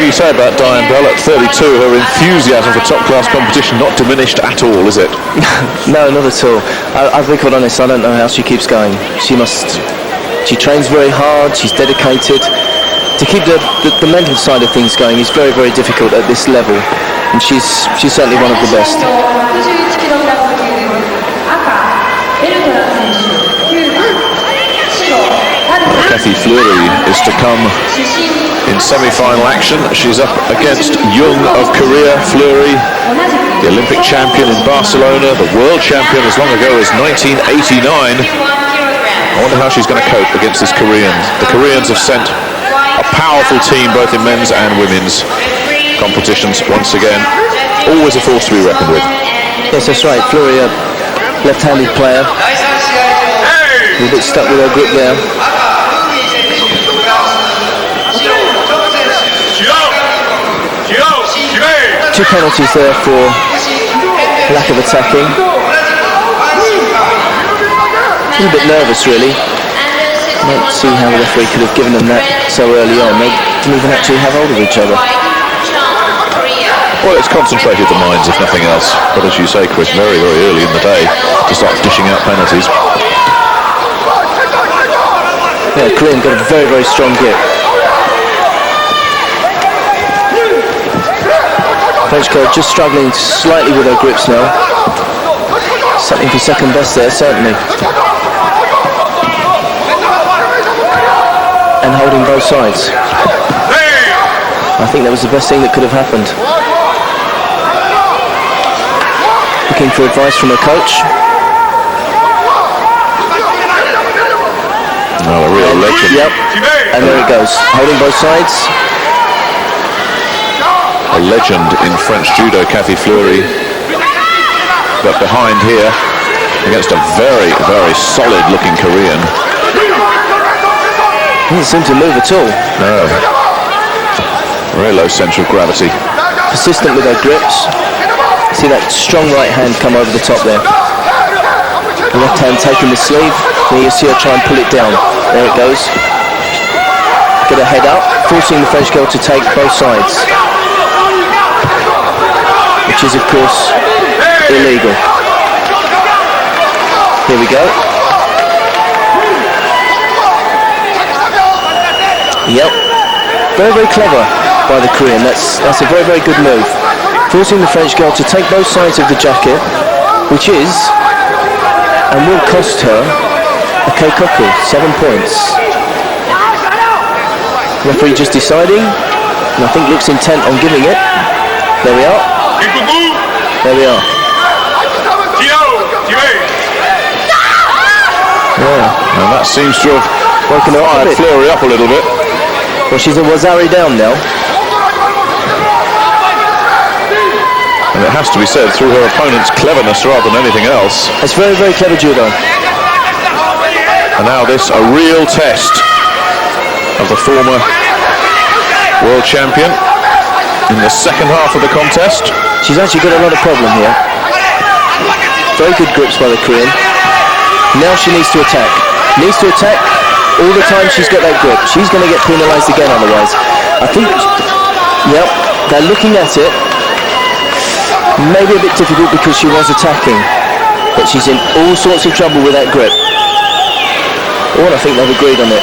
you say about Diane Bell at 32, her enthusiasm for top-class competition not diminished at all, is it? No, not at all. I'll be quite honest, I don't know how she keeps going. She trains very hard, she's dedicated. To keep the mental side of things going is very, very difficult at this level, and she's certainly one of the best. Kathy Fleury is to come in semi-final action. She's up against Jung of Korea. Fleury, the Olympic champion in Barcelona, the world champion as long ago as 1989. I wonder how she's going to cope against this Korean. The Koreans have sent a powerful team both in men's and women's competitions once again. Always a force to be reckoned with. Yes, that's right. Fleury, a left-handed player. A bit stuck with her grip there. Two penalties there for lack of attacking. A little bit nervous, really. I don't see how the referee could have given them that so early on. They didn't even actually have hold of each other. Well, it's concentrated the minds, if nothing else. But as you say, Chris, very, very early in the day to start dishing out penalties. Yeah, Korean got a very, very strong grip. French girl just struggling slightly with her grips now. Something for second best there, certainly. And holding both sides. I think that was the best thing that could have happened. Looking for advice from her coach. Oh, a real legend. Yep. And there it goes. Holding both sides. A legend in French judo, Kathy Fleury. But behind here, against a very, very solid-looking Korean. Doesn't seem to move at all. No. Very low centre of gravity. Persistent with her grips. See that strong right hand come over the top there. The left hand taking the sleeve. Then you see her try and pull it down. There it goes. Get her head up, forcing the French girl to take both sides. Which is, of course, illegal. Here we go. Yep. Very, very clever by the Korean. That's a very, very good move. Forcing the French girl to take both sides of the jacket, which is, and will cost her, a keikoku, 7 points. Referee just deciding, and I think looks intent on giving it. There we are. There we are. Yeah, and that seems to have woken her up a bit. Fleury up a little bit. Well, she's a Wazari down now. And it has to be said, through her opponent's cleverness rather than anything else. It's very, very clever judo. And now this, a real test of the former world champion in the second half of the contest. She's actually got a lot of problem here. Very good grips by the Korean. Now she needs to attack. Needs to attack all the time she's got that grip. She's going to get penalised again otherwise. I think, yep, they're looking at it. Maybe a bit difficult because she was attacking. But she's in all sorts of trouble with that grip. Oh, I think they've agreed on it.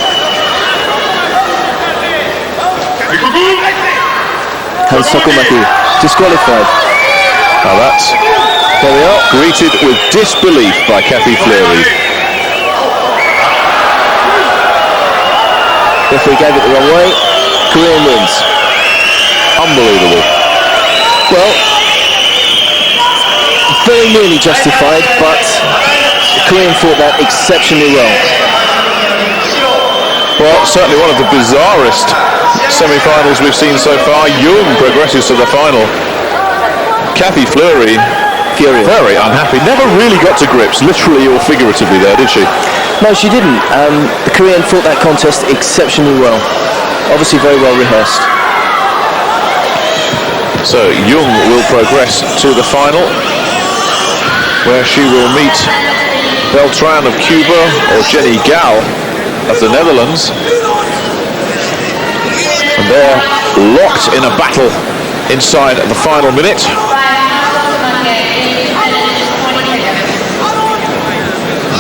Hans Tokumaki, disqualified. Now that's, there we are, greeted with disbelief by Kathy Fleury. Referee gave it the wrong way. Korean wins. Unbelievable. Well, very nearly justified, but the Korean fought that exceptionally well. Well, certainly one of the bizarrest semi-finals we've seen so far. Jung progresses to the final. Kathy Fleury, furious, very unhappy. Never really got to grips, literally or figuratively there, did she? No, she didn't. The Korean fought that contest exceptionally well. Obviously very well rehearsed. So Jung will progress to the final, where she will meet Beltran of Cuba or Jenny Gal of the Netherlands. And there locked in a battle inside the final minute.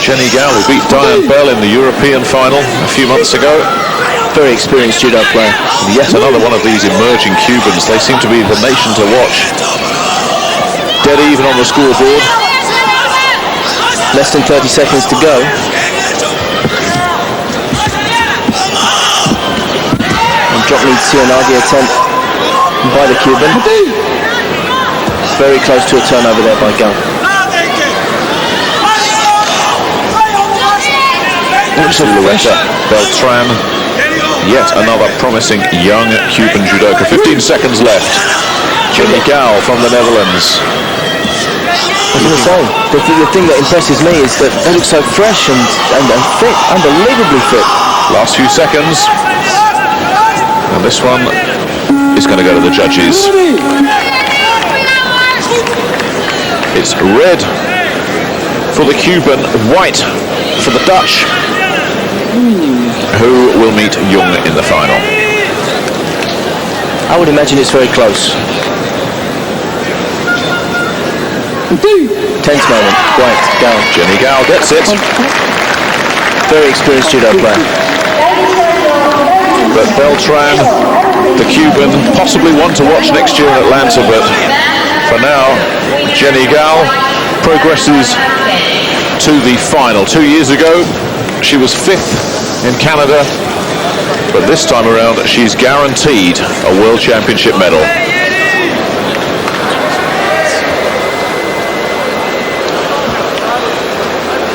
Jenny Gal, who beat Diane Bell in the European final a few months ago. Very experienced judo player. Yet another one of these emerging Cubans. They seem to be the nation to watch. Dead even on the scoreboard. Less than 30 seconds to go. And drop knee Tsunagi attempt by the Cuban. Very close to a turnover there by Gal. Loretta Beltran, yet another promising young Cuban judoka. 15 seconds left. Jenny Gal from the Netherlands. I was going to say, the thing that impresses me is that they look so fresh and fit, unbelievably fit. Last few seconds. And this one is going to go to the judges. It's red for the Cuban, white for the Dutch, who will meet Jung in the final. I would imagine it's very close. Tense moment. White, Gal. Jenny Gal gets it. Very experienced judo player. But Beltran, the Cuban, possibly one to watch next year in Atlanta, but for now, Jenny Gal progresses to the final. 2 years ago, she was 5th in Canada, but this time around, she's guaranteed a World Championship medal.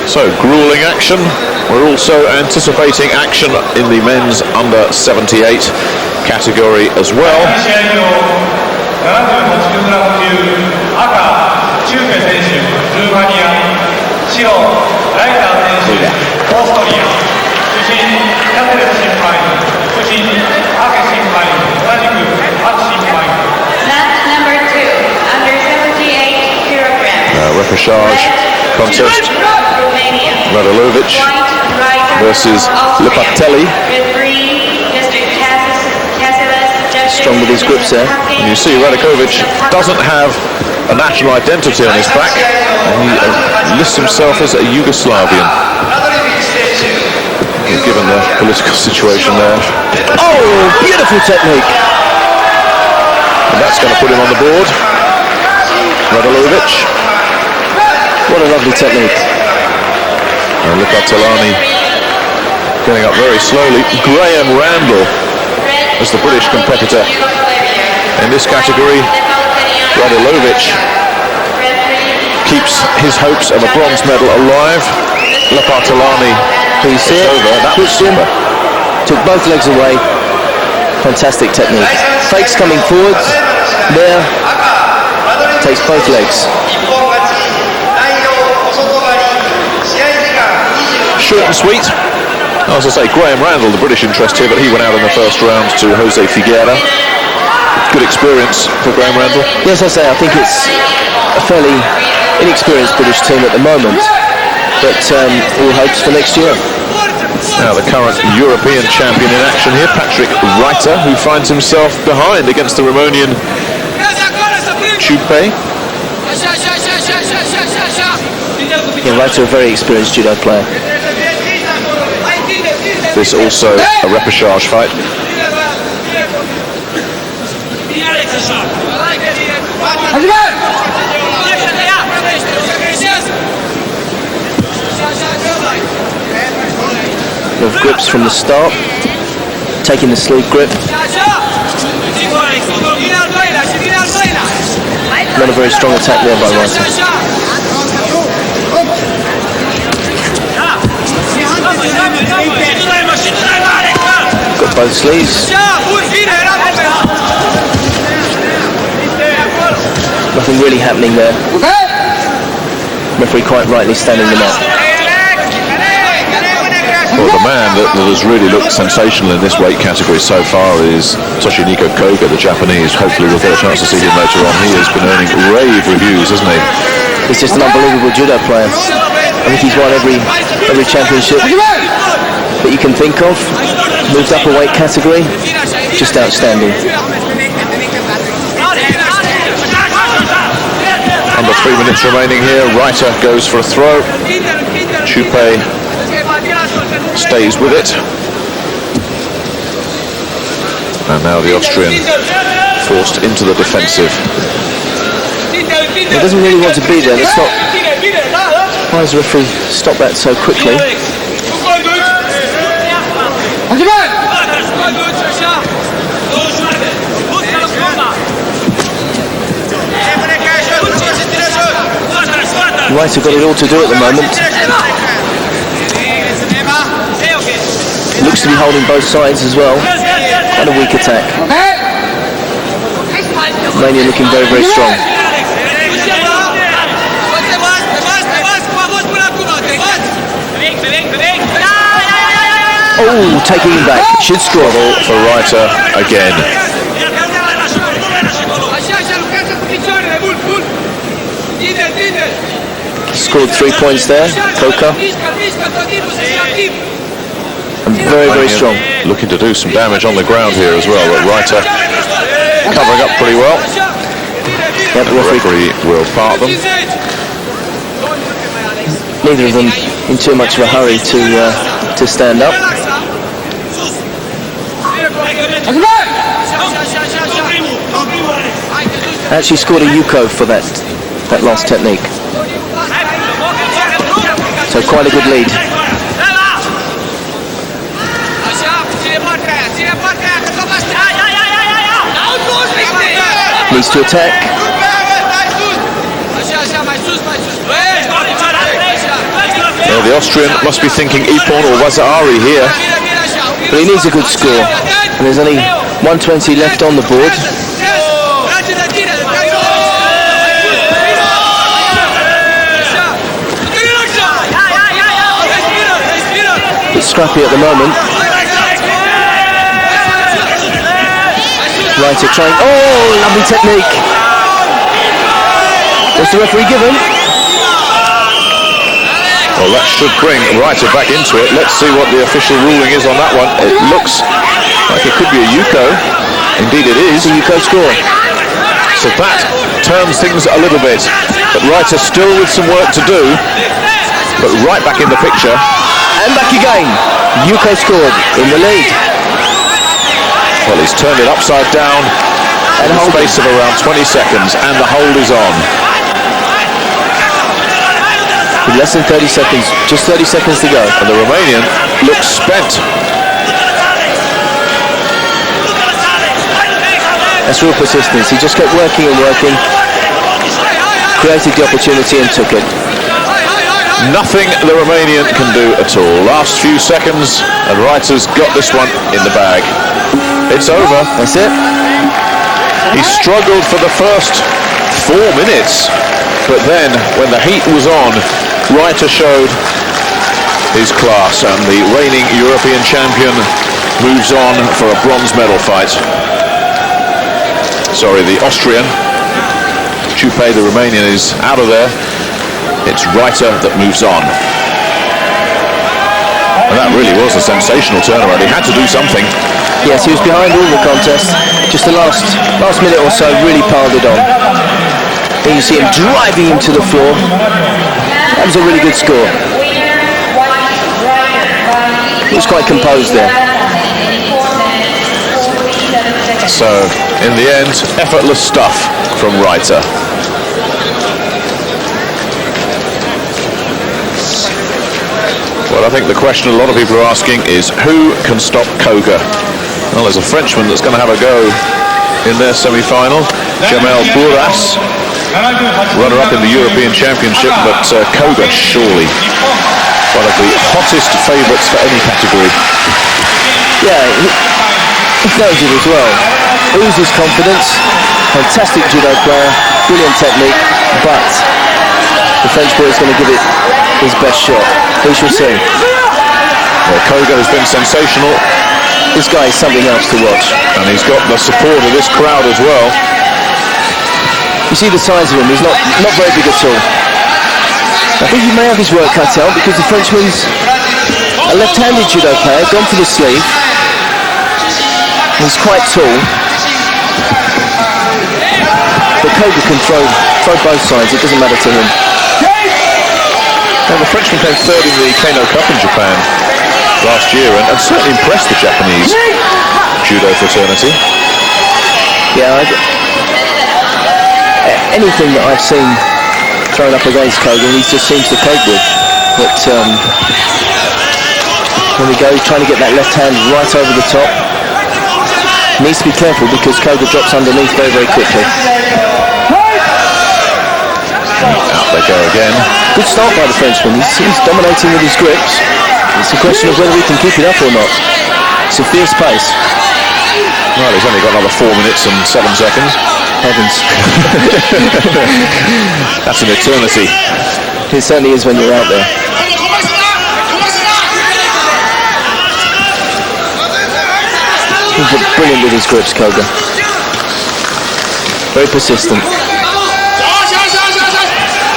So, grueling action. We're also anticipating action in the men's under 78 category as well. Repechage contest. Radolovic versus Lipatelli. Strong with his grips there. And you see Radakovic doesn't have a national identity on his back, and he lists himself as a Yugoslavian. Given the political situation there. Oh, beautiful technique. And that's going to put him on the board. Radolovic. What a lovely technique. And Lipatelli getting up very slowly. Graham Randall as the British competitor in this category. Radolovic keeps his hopes of a bronze medal alive. Lipatelli, He's here, pushed him, took both legs away. Fantastic technique. Fakes coming forwards, there, takes both legs. Short and sweet. As I say, Graham Randall, the British interest here, but he went out in the first round to Jose Figueira. Good experience for Graham Randall. Yes, I say, I think it's a fairly inexperienced British team at the moment, but all hopes for next year. Now the current European champion in action here, Patrick Reiter, who finds himself behind against the Romanian Chupe. Yeah, Reiter, a very experienced judo player. This also a repechage fight. With grips from the start, taking the sleeve grip. Not a very strong attack there by Reiter. Got both sleeves. Nothing really happening there. Referee quite rightly standing them up. Well, the man that has really looked sensational in this weight category so far is Toshiniko Koga, the Japanese. Hopefully we'll get a chance to see him later on. He has been earning rave reviews, hasn't he? He's just an unbelievable judo player. I think he's won every championship that you can think of. Moved up a weight category. Just outstanding. Under 3 minutes remaining here. Reiter goes for a throw. Chupe stays with it. And now the Austrian forced into the defensive. He doesn't really want to be there. Let's not. Why does the referee stop that so quickly? Reiter got it all to do at the moment. Looks to be holding both sides as well. And a weak attack. Romania looking very, very strong. Oh, taking him back. Should score. For Reiter again. Scored 3 points there, Koka. And very, very strong. Looking to do some damage on the ground here as well, but Reiter covering up pretty well. Yep, The referee will part them. Neither of them in too much of a hurry to stand up. Actually scored a Yuko for that last technique. So quite a good lead. Needs to attack. Well, the Austrian must be thinking Ipon or Wazari here. But he needs a good score. And there's only 120 left on the board. Bit scrappy at the moment. Reiter trying. Oh, lovely technique. What's the referee given? Well, that should bring Reiter back into it. Let's see what the official ruling is on that one. It looks like it could be a Yuko. Indeed it is. A Yuko score. So that turns things a little bit. But Reiter still with some work to do. But right back in the picture. And back again. Yuko scored in the lead. Well, he's turned it upside down in a space of around 20 seconds. And the hold is on. With less than 30 seconds, just 30 seconds to go. And the Romanian looks spent. That's real persistence. He just kept working and working, created the opportunity and took it. Nothing the Romanian can do at all. Last few seconds, and Reiter's got this one in the bag. It's over. That's it. He struggled for the first 4 minutes, but then when the heat was on, Reiter showed his class, and the reigning European champion moves on for a bronze medal fight. Sorry, the Austrian. Chupe, the Romanian, is out of there. It's Reiter that moves on. And that really was a sensational turnaround. He had to do something. Yes, he was behind all the contest. Just the last minute or so really piled it on. Then you see him driving him to the floor. That was a really good score. He was quite composed there. So, in the end, effortless stuff from Reiter. Well, I think the question a lot of people are asking is, who can stop Koga? Well, there's a Frenchman that's going to have a go in their semi-final, Jamel Bourras, runner-up in the European Championship, but Koga surely one of the hottest favourites for any category. Yeah, he knows it as well. Oozes confidence, fantastic judo player, brilliant technique, but the French boy is going to give it his best shot. We shall see. Well, Koga has been sensational. This guy is something else to watch. And he's got the support of this crowd as well. You see the size of him, he's not very big at all. I think he may have his work cut out because the Frenchman's a left-handed judo player, gone for the sleeve. He's quite tall. But Koga can throw throw both sides, it doesn't matter to him. Well, the Frenchman came third in the Kano Cup in Japan last year and certainly impressed the Japanese judo fraternity. Yeah, anything that I've seen thrown up against Koga, he just seems to cope with. But when we go, he's trying to get that left hand right over the top. Needs to be careful because Koga drops underneath very, very quickly. Out they go again. Good start by the Frenchman. He's dominating with his grips. It's a question of whether he can keep it up or not. It's a fierce pace. Well, he's only got another 4 minutes and 7 seconds. Heavens. That's an eternity. It certainly is when you're out there. He's brilliant with his grips, Koga. Very persistent.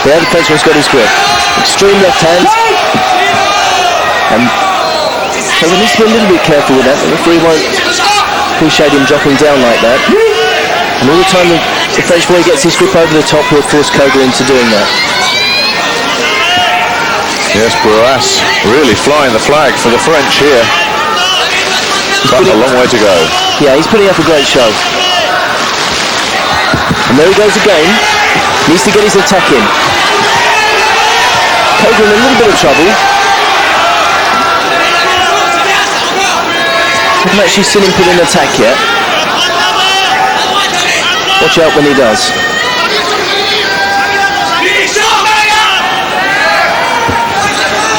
The other Frenchman's got his grip. Extreme left hand. And Koga needs to be a little bit careful with that. The referee won't appreciate him dropping down like that. And all the time the French boy gets his grip over the top, he'll force Koga into doing that. Yes, Bourras really flying the flag for the French here. But a long way to go. Yeah, he's putting up a great show. And there he goes again. Needs to get his attack in. Koga in a little bit of trouble. Haven't actually seen him put in an attack yet. Watch out when he does.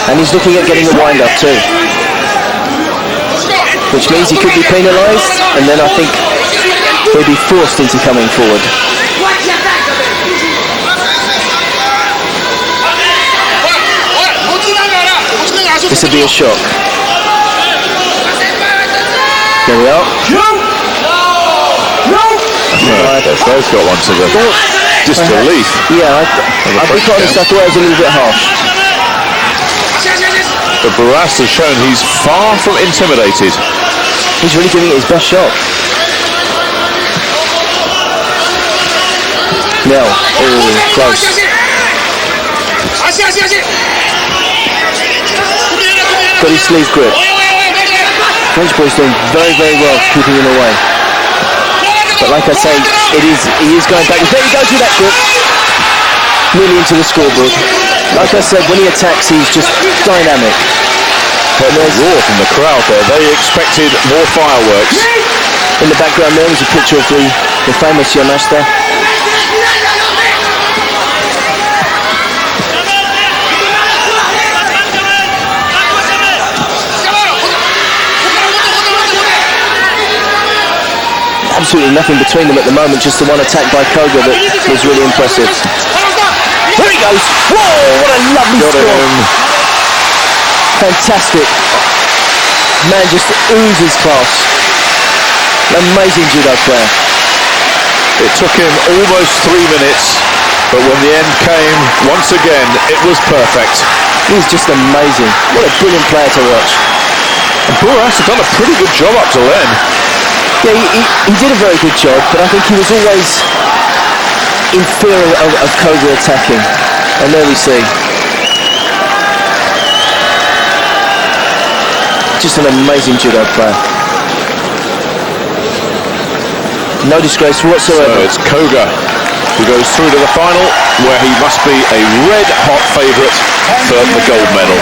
And he's looking at getting a wind-up too. Which means he could be penalised, and then I think he'll be forced into coming forward. This will be a shock. There we are. They've both got one to the disbelief. Yeah, I'll be honest, I thought it was a little bit harsh. But Bourras has shown he's far from intimidated. He's really giving it his best shot. Now, close. Got his sleeve grip. French boy's doing very, very well keeping him away. But like I say, he is going back. There he goes with that grip. Nearly into the scoreboard. Like I said, when he attacks, he's just dynamic. But there's roar from the crowd there. They expected more fireworks. In the background there is a picture of the famous Yamashita. Absolutely nothing between them at the moment, just the one attack by Koga that was really impressive. There he goes! Whoa, what a lovely score! Fantastic. Man just oozes class. Amazing judo player. It took him almost 3 minutes, but when the end came, once again, it was perfect. He's just amazing. What a brilliant player to watch. And Bourras had done a pretty good job up to then. Yeah, he did a very good job, but I think he was always in fear of Koga attacking. And there we see. Just an amazing judo player. No disgrace whatsoever. So it's Koga who goes through to the final, where he must be a red-hot favourite for the gold medal.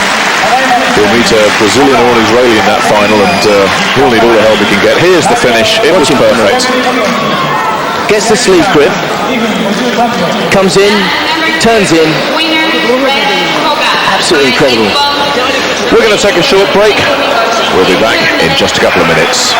He'll meet a Brazilian or an Israeli in that final, and he'll need all the help he can get. Here's the finish. It was perfect. Gets the sleeve grip, comes in, turns in. Absolutely incredible. We're going to take a short break. We'll be back in just a couple of minutes.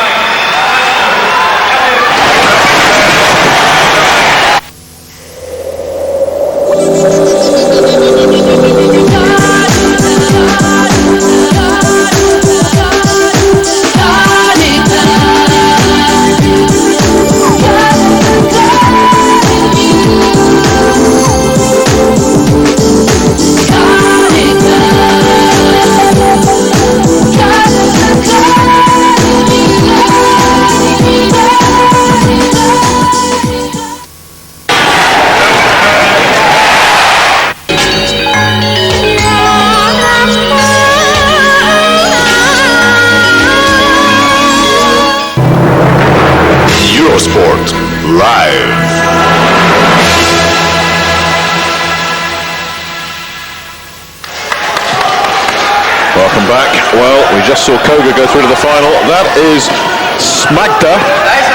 just saw Koga go through to the final. That is Smagda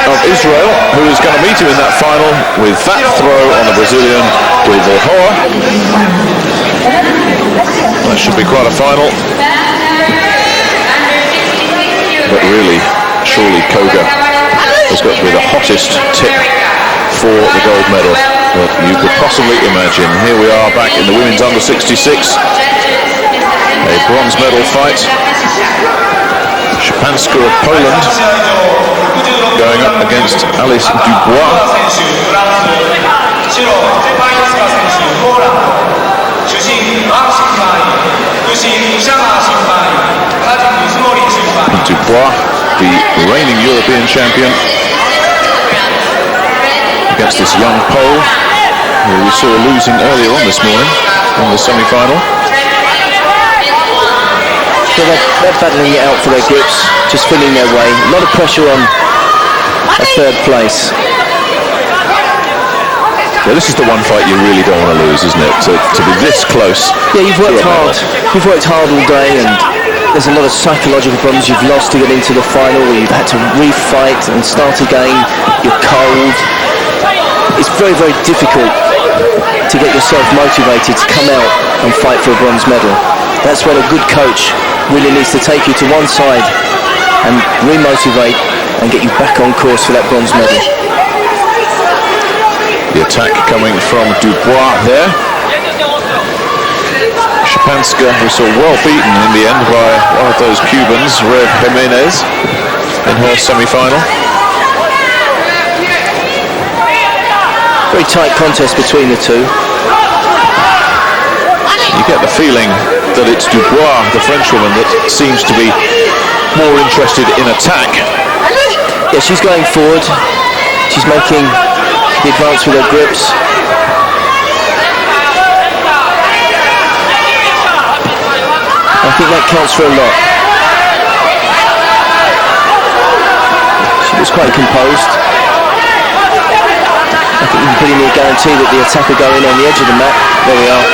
of Israel, who is going to meet him in that final with that throw on the Brazilian Wilhoa. That should be quite a final. But really, surely Koga has got to be the hottest tip for the gold medal that you could possibly imagine. Here we are back in the women's under 66. A bronze medal fight. Szczepanska of Poland going up against Alice Dubois. Dubois, the reigning European champion, against this young Pole who we saw losing earlier on this morning in the semi-final. So they're battling it out for their grips, just feeling their way. A lot of pressure on a third place. Well, this is the one fight you really don't want to lose, isn't it? To be this close. Yeah, you've worked hard. You've worked hard all day, and there's a lot of psychological problems you've lost to get into the final, where you've had to refight and start again. You're cold. It's very, very difficult to get yourself motivated to come out and fight for a bronze medal. That's when a good coach really needs to take you to one side and re-motivate and get you back on course for that bronze medal. The attack coming from Dubois there. Szczepanska, we saw well beaten in the end by one of those Cubans, Rev Jimenez, in her semi-final. Very tight contest between the two. You get the feeling that it's Dubois, the Frenchwoman, that seems to be more interested in attack. Yeah, she's going forward. She's making the advance with her grips. I think that counts for a lot. She was quite composed. I think you can pretty near guarantee that the attack will go in on the edge of the mat. There we are.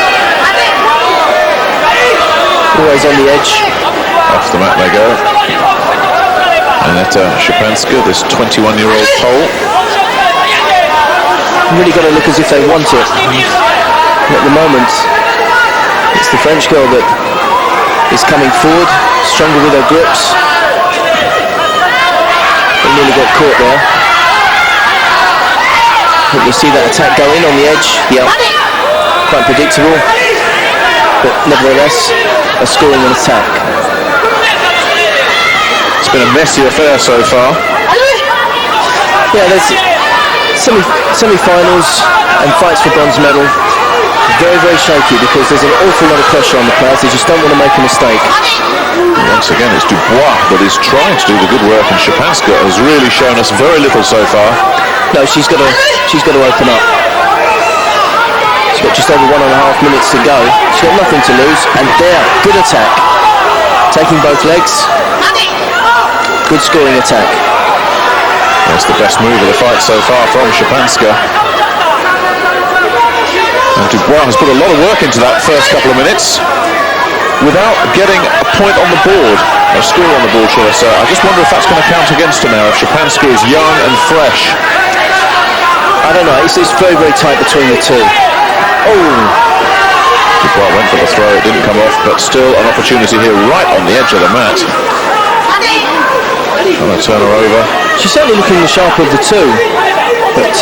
Always on the edge. Off the mat they go. Aneta Szczepanska, this 21-year-old Pole. Really got to look as if they want it. And at the moment, it's the French girl that is coming forward, stronger with her grips. They nearly got caught there. I think you see that attack go in on the edge. Yeah, quite predictable, but nevertheless a scoring and attack. It's been a messy affair so far. Yeah, there's semi-finals and fights for bronze medal. Very, very shaky because there's an awful lot of pressure on the players. They just don't want to make a mistake. Once again, it's Dubois that is trying to do the good work, and Szczepanska has really shown us very little so far. No, she's got to open up. She's got just over 1.5 minutes to go. She's got nothing to lose, and there, good attack. Taking both legs. Good scoring attack. That's the best move of the fight so far from Szczepanska. And Dubois has put a lot of work into that first couple of minutes without getting a point on the board, a score on the board, shall I say. I just wonder if that's going to count against her now, if Szczepanska is young and fresh. I don't know, it's very, very tight between the two. Oh! Dubois went for the throw, it didn't come off, but still an opportunity here right on the edge of the mat. Trying to turn her over. She's certainly looking the sharper of the two, but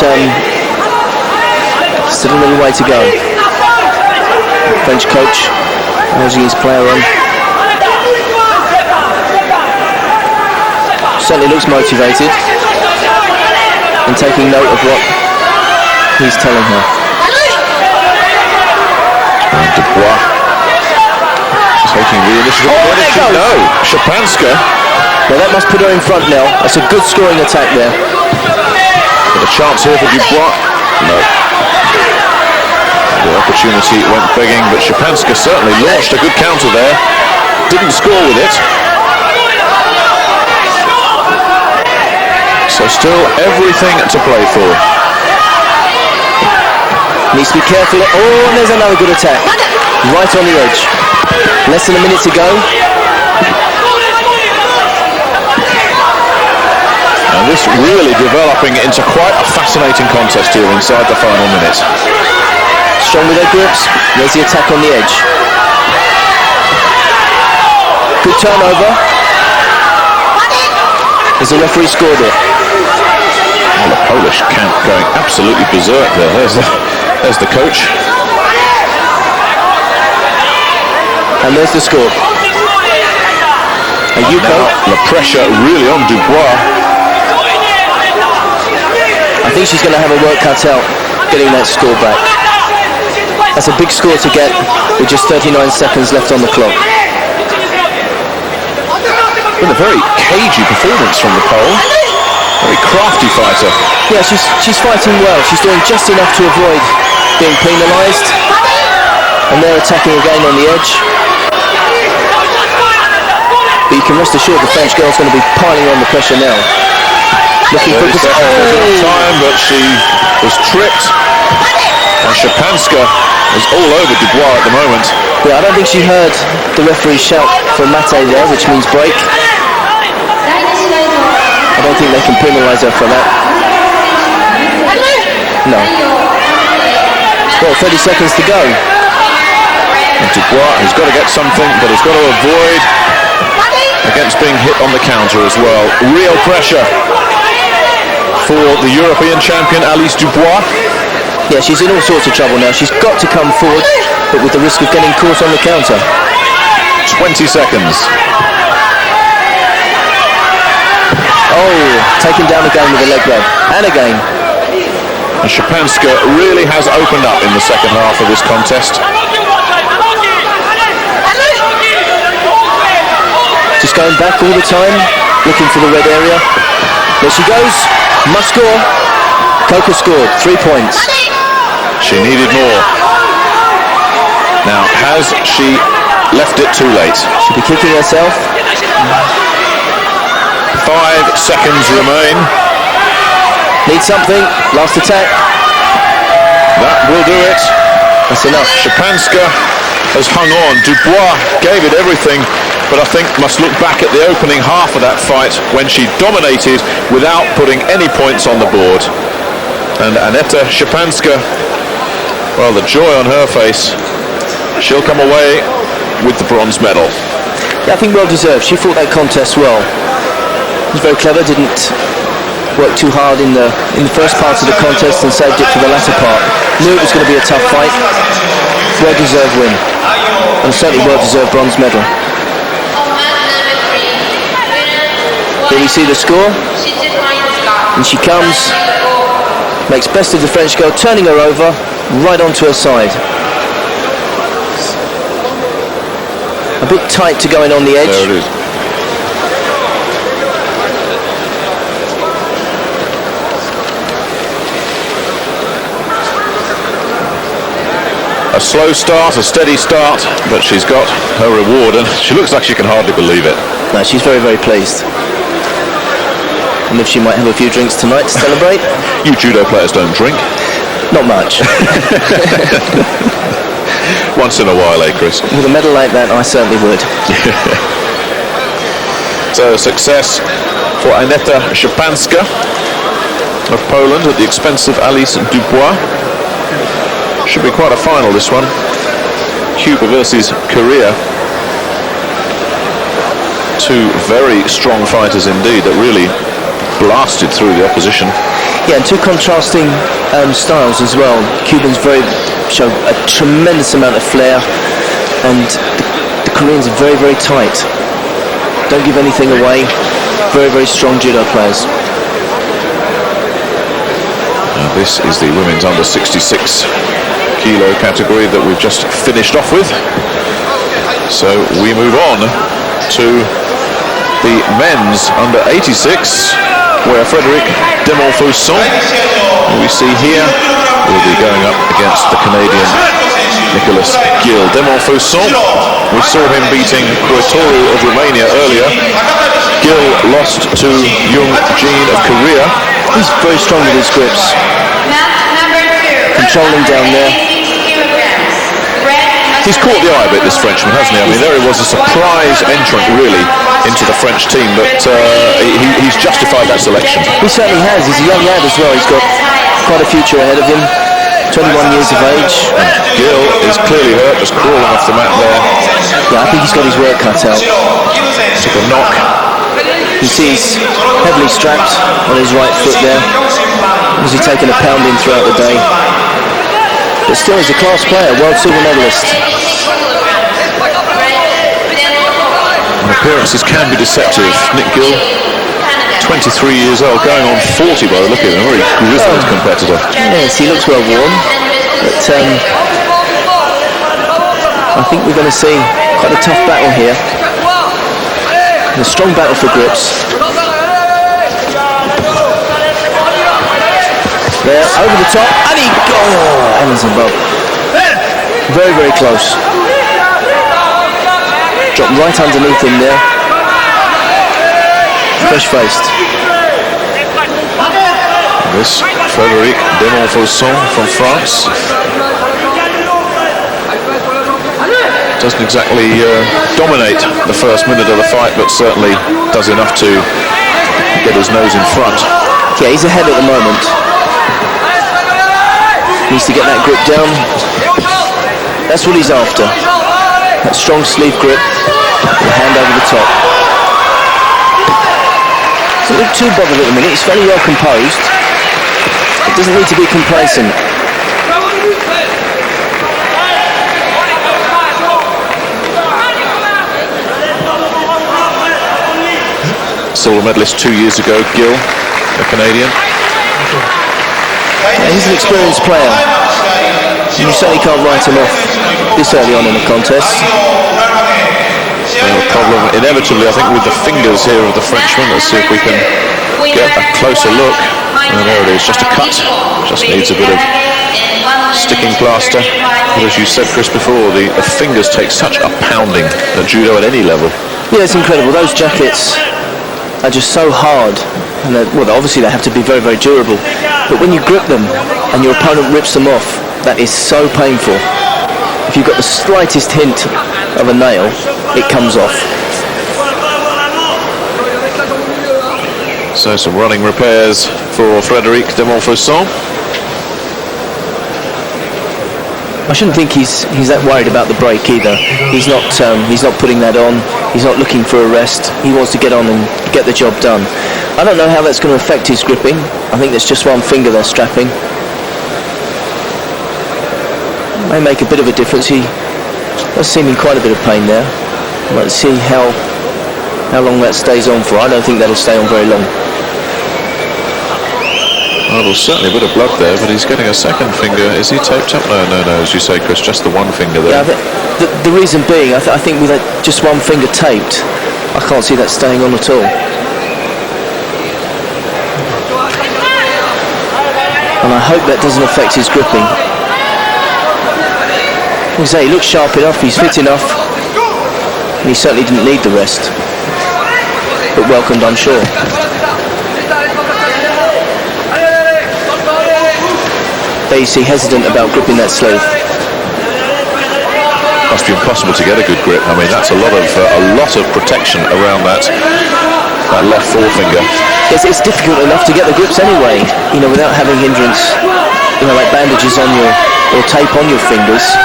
still a little way to go. French coach urging his player on. Certainly looks motivated and taking note of what he's telling her. And Dubois taking the initiative. Oh, there goes! No, Szczepanska. Well, that must put her in front now. That's a good scoring attack there. Got a chance here for Dubois. No. The opportunity went begging, but Szczepanska certainly launched a good counter there. Didn't score with it. So still everything to play for. Needs to be careful. Oh, and there's another good attack. Right on the edge. Less than a minute to go. This really developing into quite a fascinating contest here inside the final minute. Strong with their grips. There's the attack on the edge. Good turnover. As the referee scored it. Well, the Polish camp going absolutely berserk there. There's the coach. And there's the score. And Yuko. The pressure really on Dubois. I think she's going to have a work cut out getting that score back. That's a big score to get with just 39 seconds left on the clock. Been a very cagey performance from the Pole. Very crafty fighter. Yeah, she's fighting well. She's doing just enough to avoid being penalised. And they're attacking again on the edge. But you can rest assured the French girl's going to be piling on the pressure now. Looking for time, but she was tripped. And Szczepanska is all over Dubois at the moment. Yeah, I don't think she heard the referee shout for mate there, which means break. I don't think they can penalise her for that. No. Well, 30 seconds to go. And Dubois has got to get something, but he's got to avoid against being hit on the counter as well. Real pressure for the European champion Alice Dubois. Yeah, she's in all sorts of trouble now. She's got to come forward, but with the risk of getting caught on the counter. 20 seconds. Oh, taken down again with a leg grab. And again. And Szczepanska really has opened up in the second half of this contest. Just going back all the time, looking for the red area. There she goes. Must score. Coca scored. 3 points. She needed more. Now, has she left it too late? She'll be kicking herself. 5 seconds remain. Needs something. Last attack. That will do it. That's enough. Szczepanska has hung on. Dubois gave it everything, but I think must look back at the opening half of that fight when she dominated without putting any points on the board. And Aneta Szczepanska, well, the joy on her face, she'll come away with the bronze medal. Yeah, I think well deserved. She fought that contest well. She was very clever, didn't work too hard in the first part of the contest and saved it for the latter part. Knew it was going to be a tough fight. Well deserved win. And certainly well deserved bronze medal. Here we see the score. And she comes, makes best of the French girl, turning her over right onto her side. A bit tight to go in on the edge. There it is. A slow start, a steady start, but she's got her reward, and she looks like she can hardly believe it. No, she's very, very pleased. And if she might have a few drinks tonight to celebrate. You judo players don't drink. Not much. Once in a while, eh, Chris? With a medal like that, I certainly would. So success for Aneta Szczepanska of Poland at the expense of Alice Dubois. Should be quite a final, this one. Cuba versus Korea. Two very strong fighters indeed that really blasted through the opposition. Yeah, and two contrasting styles as well. Cubans show a tremendous amount of flair, and the Koreans are very, very tight. Don't give anything away. Very, very strong judo players. Now this is the women's under 66 kilo category that we've just finished off with. So we move on to the men's under 86, where Frédéric Demontfusson, who we see here, will be going up against the Canadian Nicolas Gil. Demontfusson, we saw him beating Croatoru of Romania earlier. Gil lost to Jung Jin of Korea. He's very strong with his grips. Controlling down there. He's caught the eye a bit, this Frenchman, hasn't he? I mean, there he was, a surprise entrant, really, into the French team, but he's justified that selection. He certainly has. He's a young lad as well. He's got quite a future ahead of him. 21 years of age. Gil is clearly hurt, just crawling off the mat there. Yeah, I think he's got his work cut out. Took a knock. You see he's heavily strapped on his right foot there. As he's taken a pounding throughout the day. But still, he's a class player, world silver medalist. And appearances can be deceptive. Nick Gill, 23 years old, going on 40 by the look of him, a very grizzled competitor. Yes, he looks well worn, but I think we're going to see quite a tough battle here. A strong battle for grips. There, over the top, and he Evans above. Very, very close. Dropped right underneath him there. Fresh-faced. This Frédéric Demonfosson from France doesn't exactly dominate the first minute of the fight, but certainly does enough to get his nose in front. Yeah, he's ahead at the moment. Needs to get that grip down. That's what he's after. That strong sleeve grip, the hand over the top. Doesn't look too bothered at the minute. He's fairly well composed. It doesn't need to be complacent. Silver medalist 2 years ago, Gill, a Canadian. Yeah, he's an experienced player. You certainly can't write him off this early on in the contest. The problem, inevitably, I think, with the fingers here of the Frenchman. Let's see if we can get a closer look. And there it is, just a cut. Just needs a bit of sticking plaster. But as you said, Chris, before, the fingers take such a pounding at judo at any level. Yeah, it's incredible. Those jackets are just so hard. And well, obviously they have to be very, very durable. But when you grip them and your opponent rips them off, that is so painful. If you've got the slightest hint of a nail, it comes off. So some running repairs for Frédéric Demonfosson. I shouldn't think he's that worried about the break either. He's not putting that on. He's not looking for a rest. He wants to get on and get the job done. I don't know how that's going to affect his gripping. I think there's just one finger they're strapping. May make a bit of a difference. He does seem in quite a bit of pain there. Let's see how long that stays on for. I don't think that'll stay on very long. Well, there's certainly a bit of blood there, but he's getting a second finger. Is he taped up? No, as you say, Chris, just the one finger there. Yeah, the reason being, I think with that just one finger taped, I can't see that staying on at all. And I hope that doesn't affect his gripping. Like I say, he looks sharp enough, he's fit enough, and he certainly didn't need the rest. But welcomed, I'm sure. There you see, hesitant about gripping that sleeve. Must be impossible to get a good grip. I mean, that's a lot of protection around that left forefinger. It's difficult enough to get the grips anyway, without having hindrance, like bandages on or tape on your fingers.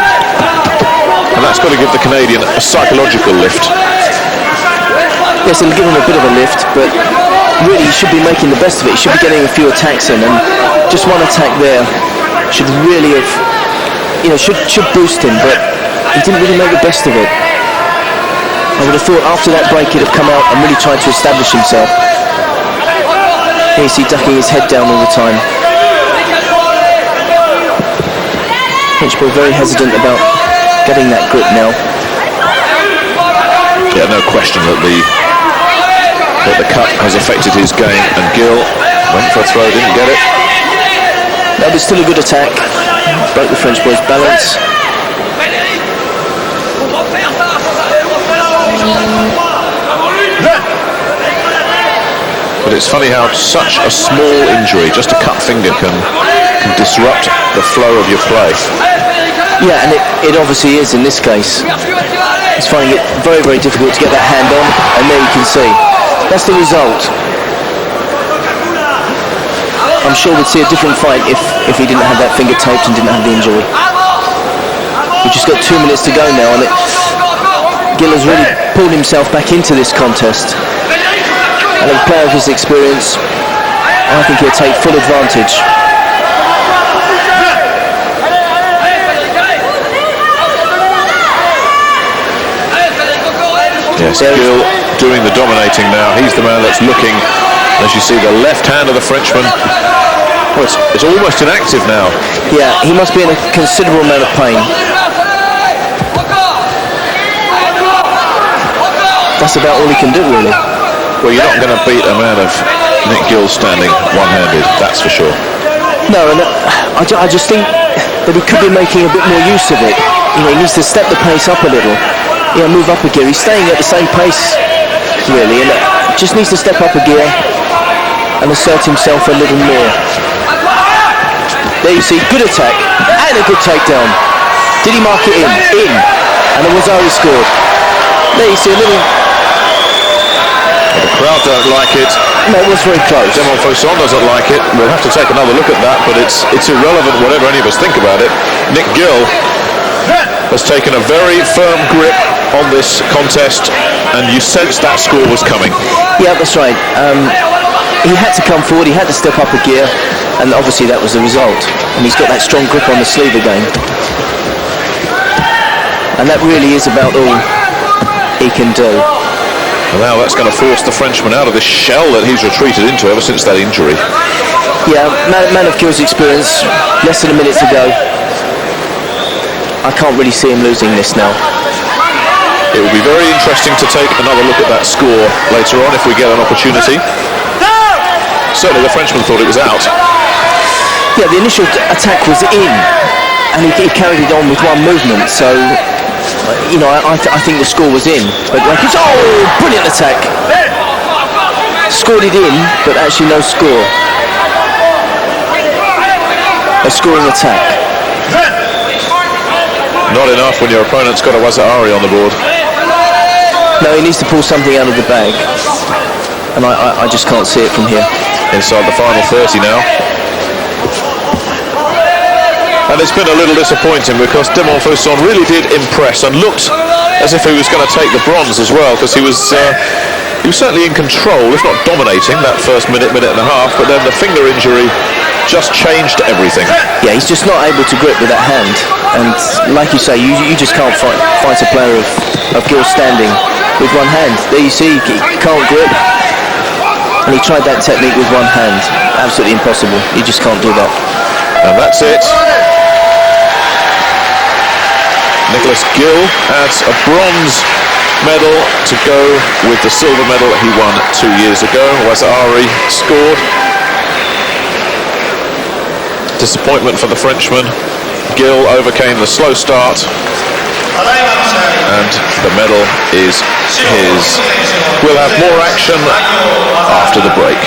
And that's got to give the Canadian a psychological lift. Yes, it'll give him a bit of a lift, but really he should be making the best of it. He should be getting a few attacks in, and just one attack there should really have, should boost him, but he didn't really make the best of it. I would have thought after that break he'd have come out and really tried to establish himself. Here you see ducking his head down all the time. Frenchman very hesitant about getting that grip now. Yeah, no question that the cut has affected his game, and Gill went for a throw, didn't get it. That was still a good attack. Broke the French boy's balance. But it's funny how such a small injury, just a cut finger, can disrupt the flow of your play. Yeah, and it obviously is in this case. He's finding it very, very difficult to get that hand on, and there you can see. That's the result. I'm sure we'd see a different fight if he didn't have that finger taped and didn't have the injury. We've just got 2 minutes to go now, and Gill has really pulled himself back into this contest. And a player of his experience, I think he'll take full advantage. Yes, Gill doing the dominating now. He's the man that's looking. As you see, the left hand of the Frenchman. Well, it's almost inactive now. Yeah, he must be in a considerable amount of pain. That's about all he can do, really. Well, you're not going to beat a man of Nick Gill standing one-handed, that's for sure. No, and I just think that he could be making a bit more use of it. You know, he needs to step the pace up a little. You know, move up a gear. He's staying at the same pace, really, and just needs to step up a gear and assert himself a little more. There you see, good attack and a good takedown. Did he mark it in? In. And the Wazari scored. There you see a little... Well, the crowd don't like it. No, it was very close. Demon Fosson doesn't like it. We'll have to take another look at that, but it's irrelevant whatever any of us think about it. Nick Gill has taken a very firm grip on this contest, and you sense that score was coming. Yeah, that's right. He had to come forward, he had to step up a gear, and obviously that was the result. And he's got that strong grip on the sleeve again. And that really is about all he can do. And now that's going to force the Frenchman out of this shell that he's retreated into ever since that injury. Yeah, man of Gill's experience, less than a minute to go. I can't really see him losing this now. It will be very interesting to take another look at that score later on if we get an opportunity. Certainly the Frenchman thought it was out. Yeah, the initial attack was in, and he carried it on with one movement, so, you know, I think the score was in. But like it's, oh, brilliant attack. Scored it in, but actually no score. A scoring attack. Not enough when your opponent's got a Wazari on the board. No, he needs to pull something out of the bag. And I just can't see it from here. Inside the final 30 now. And it's been a little disappointing because Demon Fosson really did impress and looked as if he was going to take the bronze as well, because he was certainly in control, if not dominating, that first minute and a half, but then the finger injury just changed everything. Yeah, he's just not able to grip with that hand. And like you say, you just can't fight a player of Gill standing with one hand. There you see, he can't grip. And he tried that technique with one hand. Absolutely impossible. You just can't do that. And that's it. Nicholas Gill adds a bronze medal to go with the silver medal he won 2 years ago. Wazari scored. Disappointment for the Frenchman. Gill overcame the slow start, and the medal is his. We'll have more action after the break.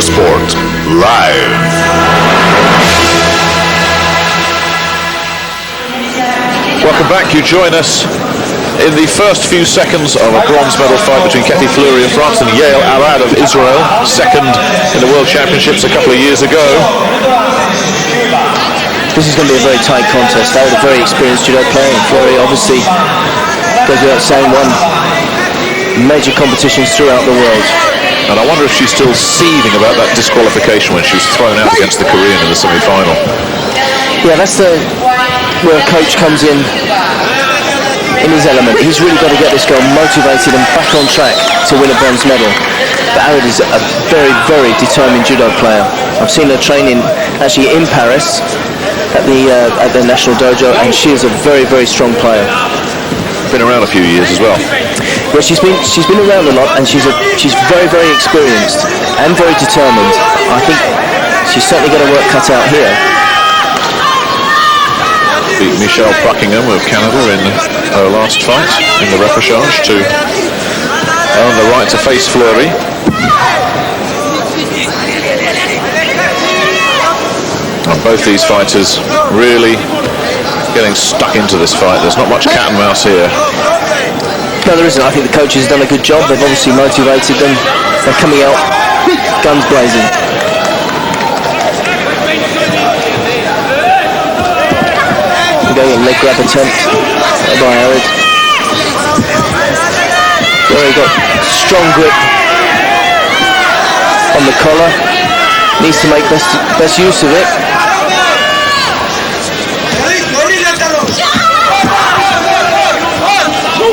Sport Live. Welcome back. You join us in the first few seconds of a bronze medal fight between Cathy Fleury of France and Yael Arad of Israel, second in the World Championships a couple of years ago. This is going to be a very tight contest. They were a very experienced judo player, and Fleury obviously goes without saying won major competitions throughout the world. And I wonder if she's still seething about that disqualification when she was thrown out against the Korean in the semi-final. Yeah, that's where a coach comes in his element. He's really got to get this girl motivated and back on track to win a bronze medal. But Arad is a very, very determined judo player. I've seen her training actually in Paris at the national dojo, and she is a very, very strong player. Been around a few years as well. Well, she's been around a lot, and she's very, very experienced and very determined. I think she's certainly got her work cut out here. Beat Michelle Buckingham of Canada in her last fight in the repechage to earn the right to face Fleury. And both these fighters really getting stuck into this fight. There's not much cat and mouse here. No, there isn't. I think the coaches have done a good job. They've obviously motivated them. They're coming out guns blazing. Going a leg grab attempt by Arad. There he got strong grip on the collar. Needs to make best use of it.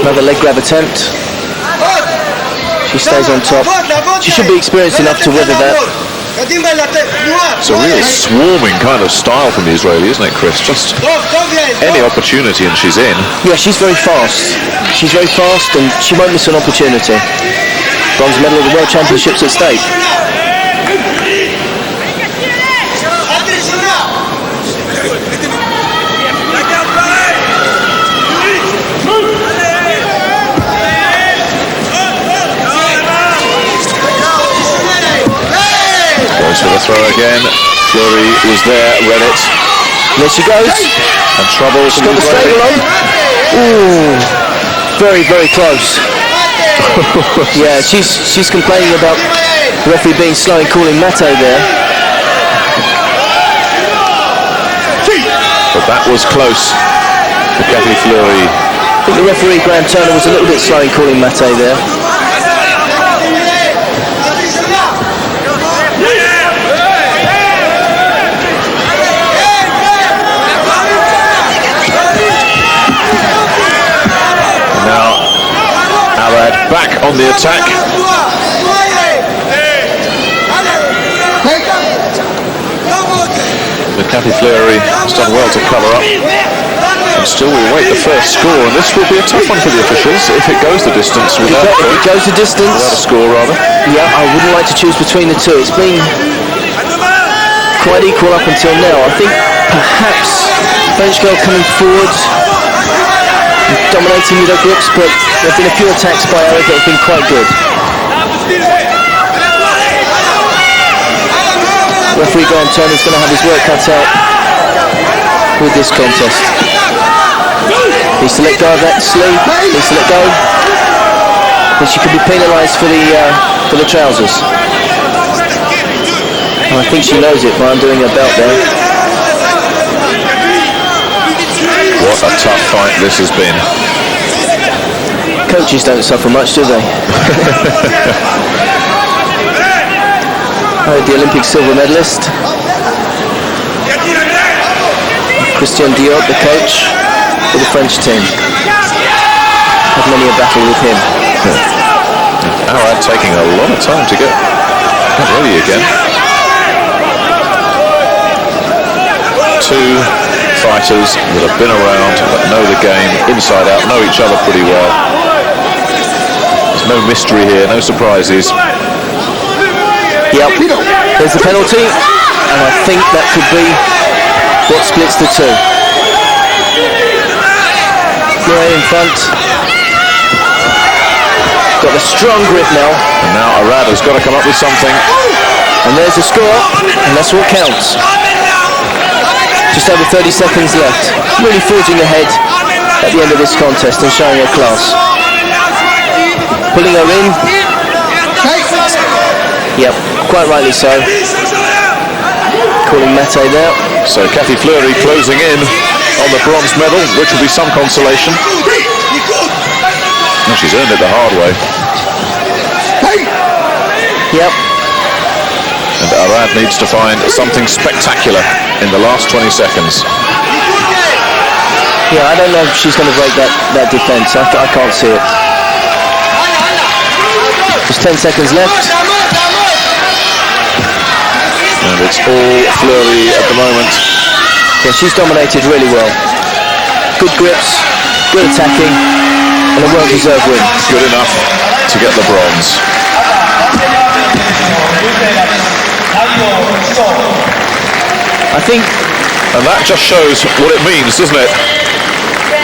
Another leg grab attempt. She stays on top. She should be experienced enough to weather that. It's a real swarming kind of style from the Israeli, isn't it, Chris? Just any opportunity and she's in. Yeah, she's very fast. She's very fast and she won't miss an opportunity. Bronze medal of the World Championships at stake. Goes for the throw again. Fleury was there, read it. There she goes. And trouble. She's got the stable on. Ooh, very, very close. Yeah, she's complaining about the referee being slow and calling mate there. But that was close for Kathy Fleury. I think the referee, Graham Turner, was a little bit slow in calling mate there. Back on the attack. But Kathy Fleury has done well to cover up. And still we wait the first score, and this will be a tough one for the officials if it goes the distance without a score rather. Yeah, I wouldn't like to choose between the two. It's been quite equal up until now. I think perhaps French girl coming forward, dominating with her grips, but there have been a few attacks by Arad that have been quite good. Referee Graham Turner is going to have his work cut out with this contest. Needs to let go of that sleeve, needs to let go. And she could be penalised for the trousers. And I think she knows it by undoing her belt there. What a tough fight this has been. Coaches don't suffer much, do they? The Olympic silver medalist. Christian Diop, the coach for the French team. Had many a battle with him. Arad taking a lot of time to get ready again. Two fighters that have been around, that know the game inside out, know each other pretty well. There's no mystery here, no surprises. Yep, there's the penalty, and I think that could be what splits the two. Fleury in front. Got a strong grip now. And now Arad has got to come up with something. And there's the score, and that's what counts. Just over 30 seconds left. Really forging ahead at the end of this contest and showing her class. Pulling her in. Yep, quite rightly so. Calling mate there. So Kathy Fleury closing in on the bronze medal, which will be some consolation. And she's earned it the hard way. Yep. And Arad needs to find something spectacular in the last 20 seconds. Yeah, I don't know if she's going to break that defence. I can't see it. There's 10 seconds left. And it's all Fleury at the moment. Yeah, she's dominated really well. Good grips, good attacking, and a well-deserved win. Good enough to get the bronze. I think... And that just shows what it means, doesn't it?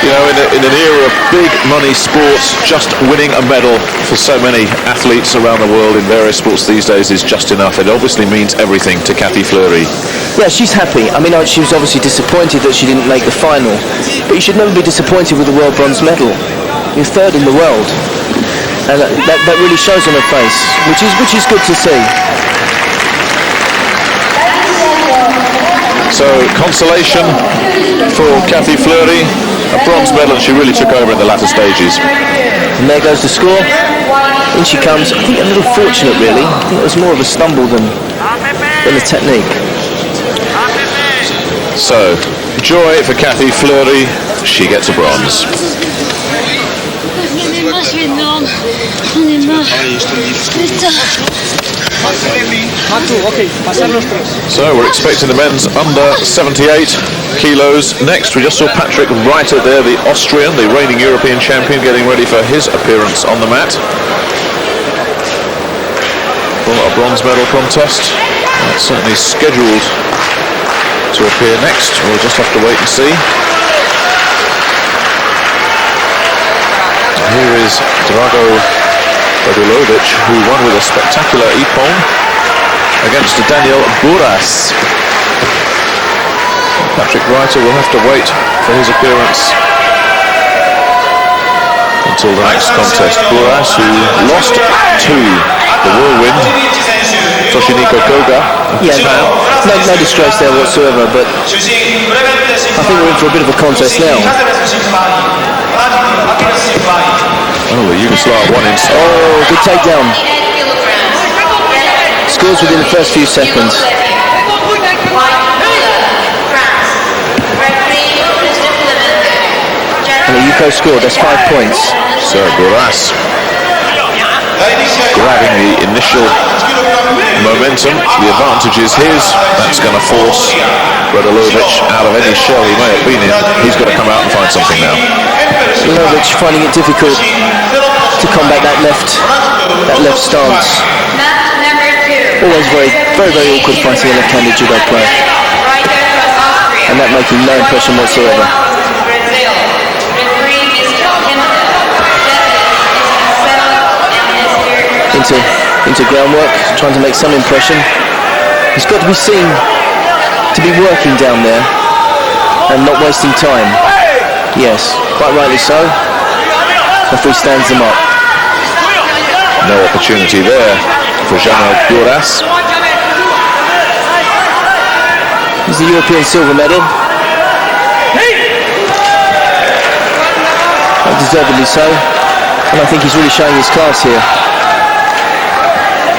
You know, in an era of big money sports, just winning a medal for so many athletes around the world in various sports these days is just enough. It obviously means everything to Cathy Fleury. Yeah, she's happy. I mean, she was obviously disappointed that she didn't make the final, but you should never be disappointed with the world bronze medal. You're third in the world, and that really shows on her face, which is good to see. So consolation for Cathy Fleury, a bronze medal, and she really took over in the latter stages. And there goes the score. In she comes. I think a little fortunate, really. I think it was more of a stumble than a technique. So, joy for Cathy Fleury. She gets a bronze. So we're expecting the men's under 78 kilos next. We just saw Patrick Reiter there, the Austrian, the reigning European champion, getting ready for his appearance on the mat for a bronze medal contest. That's certainly scheduled to appear next. We'll just have to wait and see. Here is Drago Radulovic, who won with a spectacular ippon against Daniel Buras. Patrick Reiter will have to wait for his appearance until the next contest. Buras, who lost to the whirlwind Toshiniko Koga. Yeah, no disgrace there whatsoever, but I think we're in for a bit of a contest now. Oh, the Yugoslav won in. Oh, good takedown. Scores within the first few seconds. And the Yuko scored, that's 5 points. So Buras grabbing the initial momentum. The advantage is his. That's going to force Radulovic out of any shell he may have been in. He's got to come out and find something now. Radulovic finding it difficult to combat that left stance. Always very, very, very awkward fighting a left-handed judo player. And that making no impression whatsoever. Into groundwork, trying to make some impression. He's got to be seen to be working down there and not wasting time. Yes, quite rightly so. Referee stands them up. No opportunity there for Daniel Buras. He's the European silver medal. Deservedly so. And I think he's really showing his class here.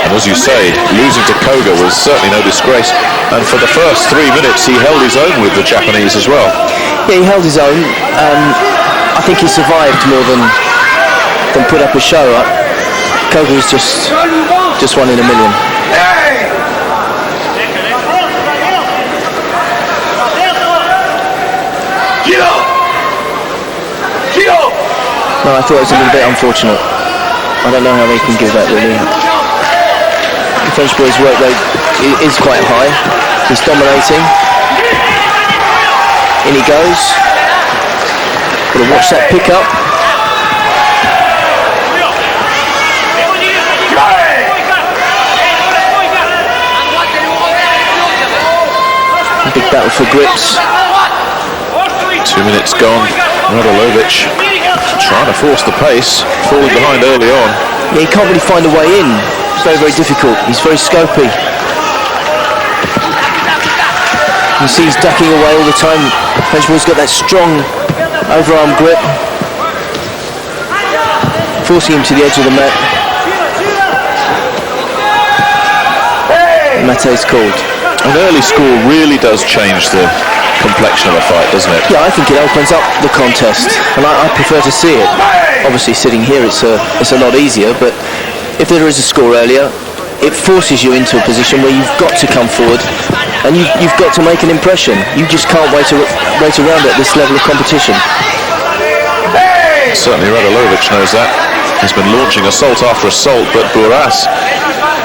And as you say, losing to Koga was certainly no disgrace. And for the first 3 minutes, he held his own with the Japanese as well. Yeah, he held his own. I think he survived more than put up a show. Koga was just one in a million. No, I thought it was a little bit unfortunate. I don't know how they can give that, really. The French boy's work rate is quite high. He's dominating. In he goes. Got to watch that pick up. A big battle for grips. 2 minutes gone. Radulovic trying to force the pace, falling behind early on. Yeah, he can't really find a way in. It's very, very difficult. He's very scopy. You see he's ducking away all the time. French boy's got that strong overarm grip, forcing him to the edge of the mat. No matter penalty is called. An early score really does change the complexion of a fight, doesn't it? Yeah, I think it opens up the contest, and I prefer to see it. Obviously, sitting here, it's a lot easier, but if there is a score earlier, it forces you into a position where you've got to come forward, and you've got to make an impression. You just can't wait around at this level of competition. Certainly Radulovic knows that. He's been launching assault after assault, but Buras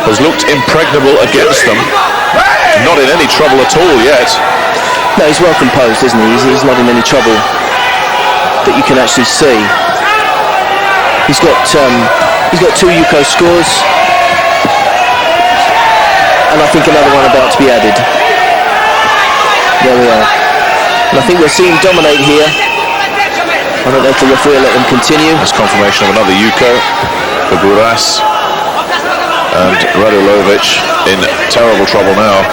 has looked impregnable against them. Not in any trouble at all yet. No, he's well composed, isn't he? He's not in any trouble that you can actually see. He's got 2 Yuko scores, and I think another one about to be added. There we are. And I think we'll see him dominate here. I don't know if the referee will let them continue. That's confirmation of another Yuko for Buras. And Radulovic in terrible trouble now.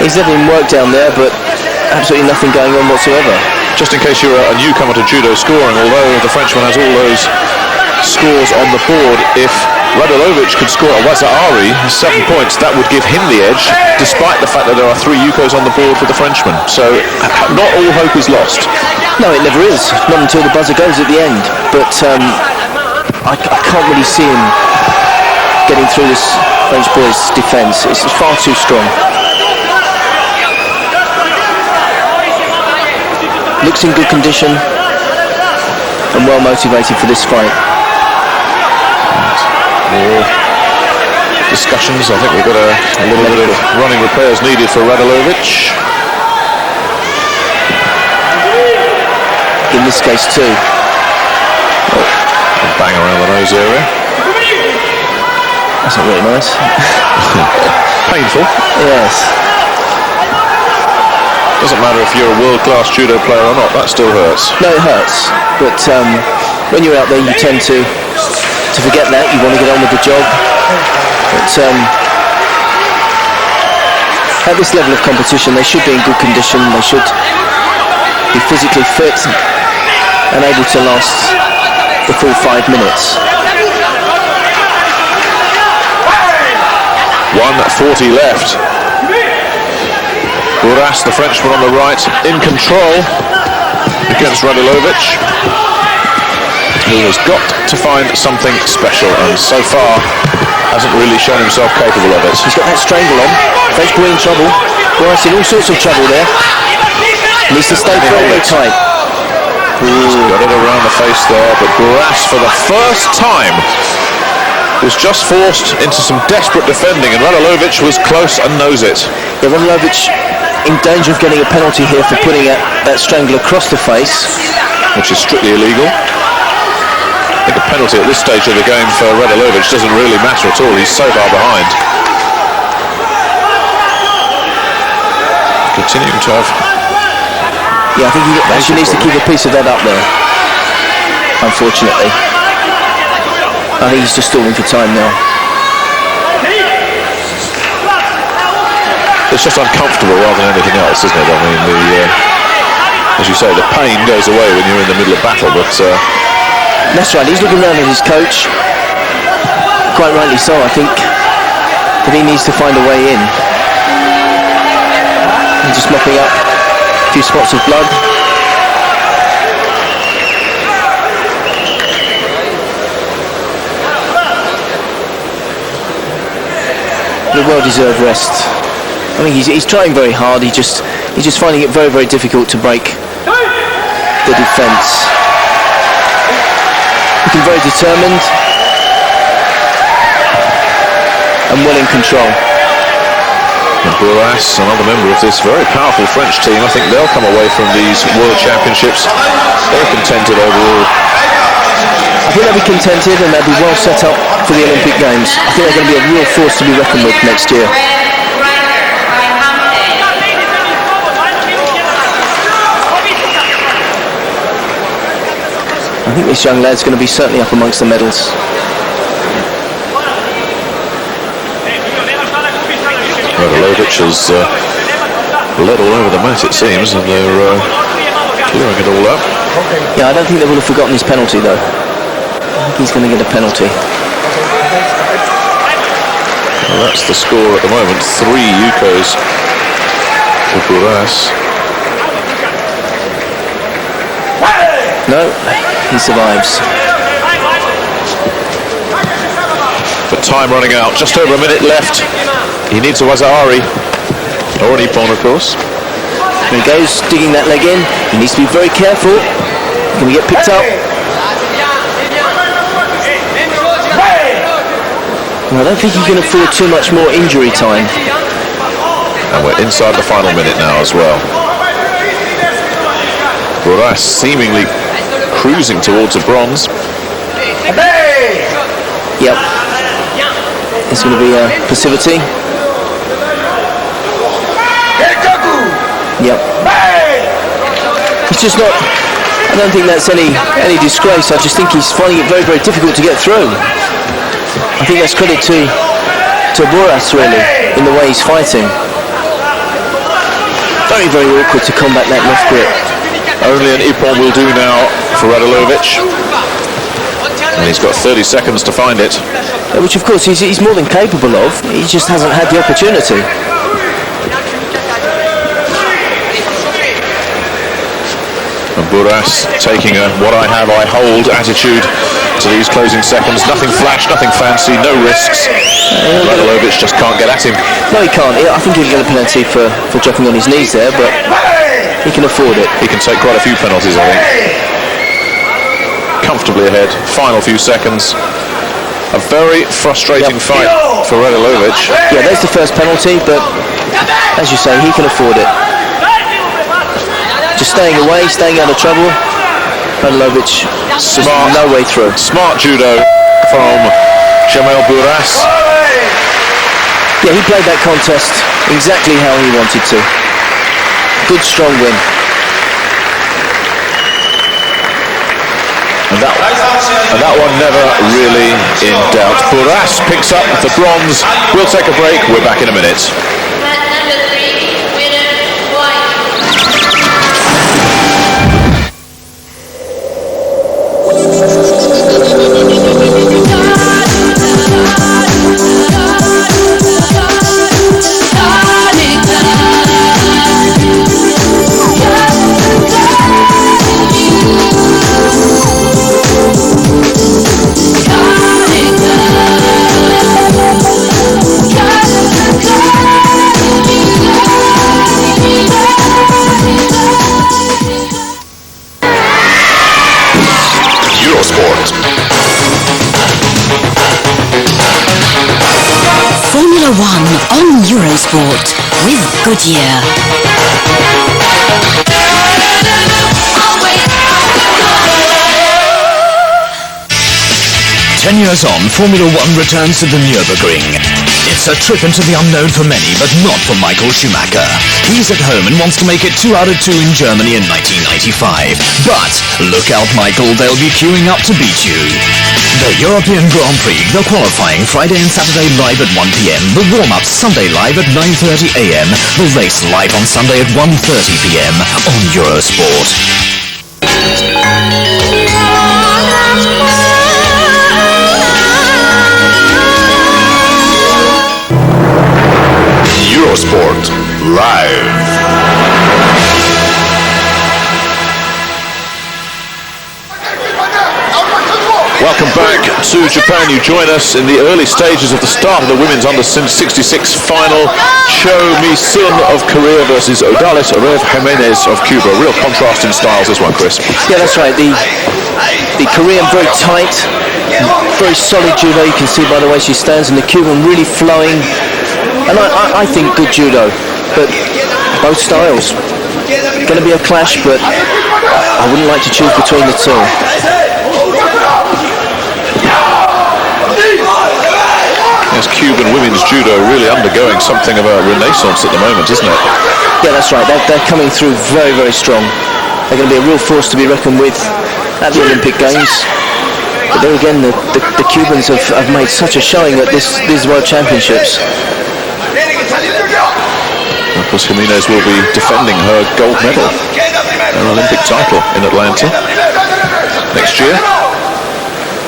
He's letting him work down there, but absolutely nothing going on whatsoever. Just in case you're a newcomer to judo scoring, although the Frenchman has all those scores on the board, if Radulovic could score a Wazari 7 points, that would give him the edge, despite the fact that there are 3 Yukos on the board for the Frenchman. So not all hope is lost. No, it never is. Not until the buzzer goes at the end. But I can't really see him getting through this French boy's defence. It's far too strong. Looks in good condition and well motivated for this fight. More discussions. I think we've got a little bit of running repairs needed for Radulovic. In this case too. Oh, a bang around the nose area. That's not really nice. Painful. Yes. Doesn't matter if you're a world-class judo player or not, that still hurts. No, it hurts. But when you're out there, you tend to forget that. You want to get on with the job. But at this level of competition, they should be in good condition. They should be physically fit and able to last the full 5 minutes. 1:40 left. Buras, the Frenchman on the right, in control against Radulovic, who has got to find something special, and so far hasn't really shown himself capable of it. He's got that strangle on. French boy in trouble. Buras in all sorts of trouble there. Needs to stay very, very tight. He's got it around the face there, but Buras, for the first time, was just forced into some desperate defending, and Radulovic was close and knows it. Yeah, Radulovic in danger of getting a penalty here for putting that strangle across the face, which is strictly illegal. I think a penalty at this stage of the game for Radulovic doesn't really matter at all. He's so far behind. Continuing to have... Yeah, I think he actually needs to keep a piece of that up there, unfortunately. I think he's just stalling for time now. It's just uncomfortable rather than anything else, isn't it? I mean, as you say, the pain goes away when you're in the middle of battle, but... That's right, he's looking around at his coach. Quite rightly so, I think. But he needs to find a way in. He's just mopping up a few spots of blood. A well-deserved rest. I mean, he's trying very hard. He's just finding it very, very difficult to break the defence. Looking very determined and well in control. And Buras, another member of this very powerful French team, I think they'll come away from these World Championships very contented overall. I think they'll be contented and they'll be well set up for the Olympic Games. I think they're going to be a real force to be reckoned with next year. I think this young lad's going to be certainly up amongst the medals. Radulovic has led all over the mat, it seems, and they're clearing it all up. Yeah, I don't think they would have forgotten his penalty, though. I think he's going to get a penalty. Well, that's the score at the moment. 3 Yukos for Buras. No, he survives. But time running out, just over a minute left. He needs a Wazahari, or an Ippon, of course. There he goes, digging that leg in. He needs to be very careful. Can he get picked up? I don't think he can afford too much more injury time. And we're inside the final minute now as well. Buras seemingly cruising towards a bronze. Yep. It's going to be passivity. Yep. It's just not, I don't think that's any disgrace. I just think he's finding it very, very difficult to get through. I think that's credit to Buras, really, in the way he's fighting. Very, very awkward to combat that left grip. Only an Ippon will do now for Radulovic. And he's got 30 seconds to find it. Which, of course, he's more than capable of. He just hasn't had the opportunity. And Buras taking a what I have, I hold attitude to these closing seconds. Nothing flash, nothing fancy, no risks. Radulovic just can't get at him. No, he can't. I think he'll get a penalty for dropping on his knees there, but he can afford it. He can take quite a few penalties, I think. Comfortably ahead, final few seconds. A very frustrating fight for Radulovic. Yeah, there's the first penalty, but as you say, he can afford it. Just staying away, staying out of trouble. Radulovic, smart, no way through. Smart judo from Jamel Buras. Yeah, he played that contest exactly how he wanted to. Good, strong win. And that one never really in doubt. Buras picks up the bronze. We'll take a break. We're back in a minute. Formula One on Eurosport with Goodyear. 10 years on, Formula One returns to the Nürburgring. It's a trip into the unknown for many, but not for Michael Schumacher. He's at home and wants to make it 2 out of 2 in Germany in 1995. But look out, Michael, they'll be queuing up to beat you. The European Grand Prix, the qualifying Friday and Saturday live at 1 p.m, the warm-up Sunday live at 9:30 a.m, the race live on Sunday at 1:30 p.m. on Eurosport. Eurosport Live. Welcome back to Japan. You join us in the early stages of the start of the women's under-66 final. Cho Mi-sun of Korea versus Odalis Rev Jimenez of Cuba. Real contrast in styles, this one, Chris. Yeah, that's right. The Korean very tight, very solid judo. You can see by the way she stands, and the Cuban really flowing. And I think good judo, but both styles. Going to be a clash, but I wouldn't like to choose between the two. Yes, Cuban women's judo really undergoing something of a renaissance at the moment, isn't it? Yeah, that's right. They're coming through very, very strong. They're going to be a real force to be reckoned with at the Olympic Games. But there again, the Cubans have made such a showing at these World Championships. Of course, Jimenez will be defending her gold medal, her Olympic title in Atlanta next year.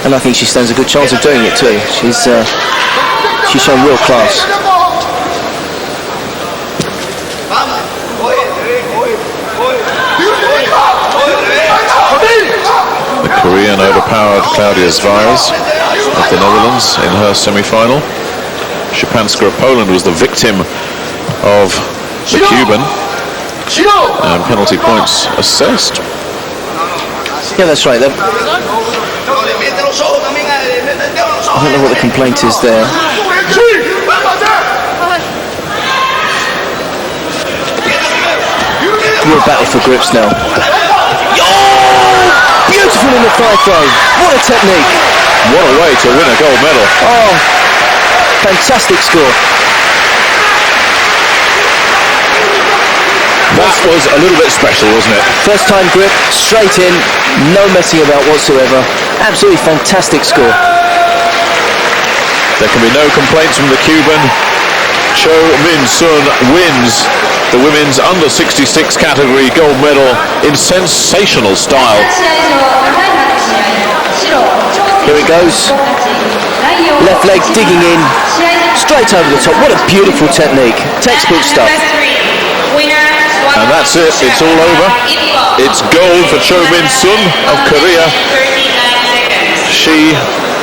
And I think she stands a good chance of doing it too. She's shown real class. The Korean overpowered Claudia Zvares of the Netherlands in her semi-final. Szczepanska of Poland was the victim of the Cuban, and penalty points assessed. Yeah, that's right. I don't know what the complaint is there. Real battle for grips now. Beautiful in the thigh throw. What a technique. What a way to win a gold medal. Oh, fantastic score. That was a little bit special, wasn't it? First time grip, straight in, no messing about whatsoever. Absolutely fantastic score. There can be no complaints from the Cuban. Cho Min-sun wins the women's under 66 category gold medal in sensational style. Here it goes. Left leg digging in, straight over the top. What a beautiful technique. Textbook stuff. And that's it, it's all over. It's gold for Cho Min-sun of Korea. She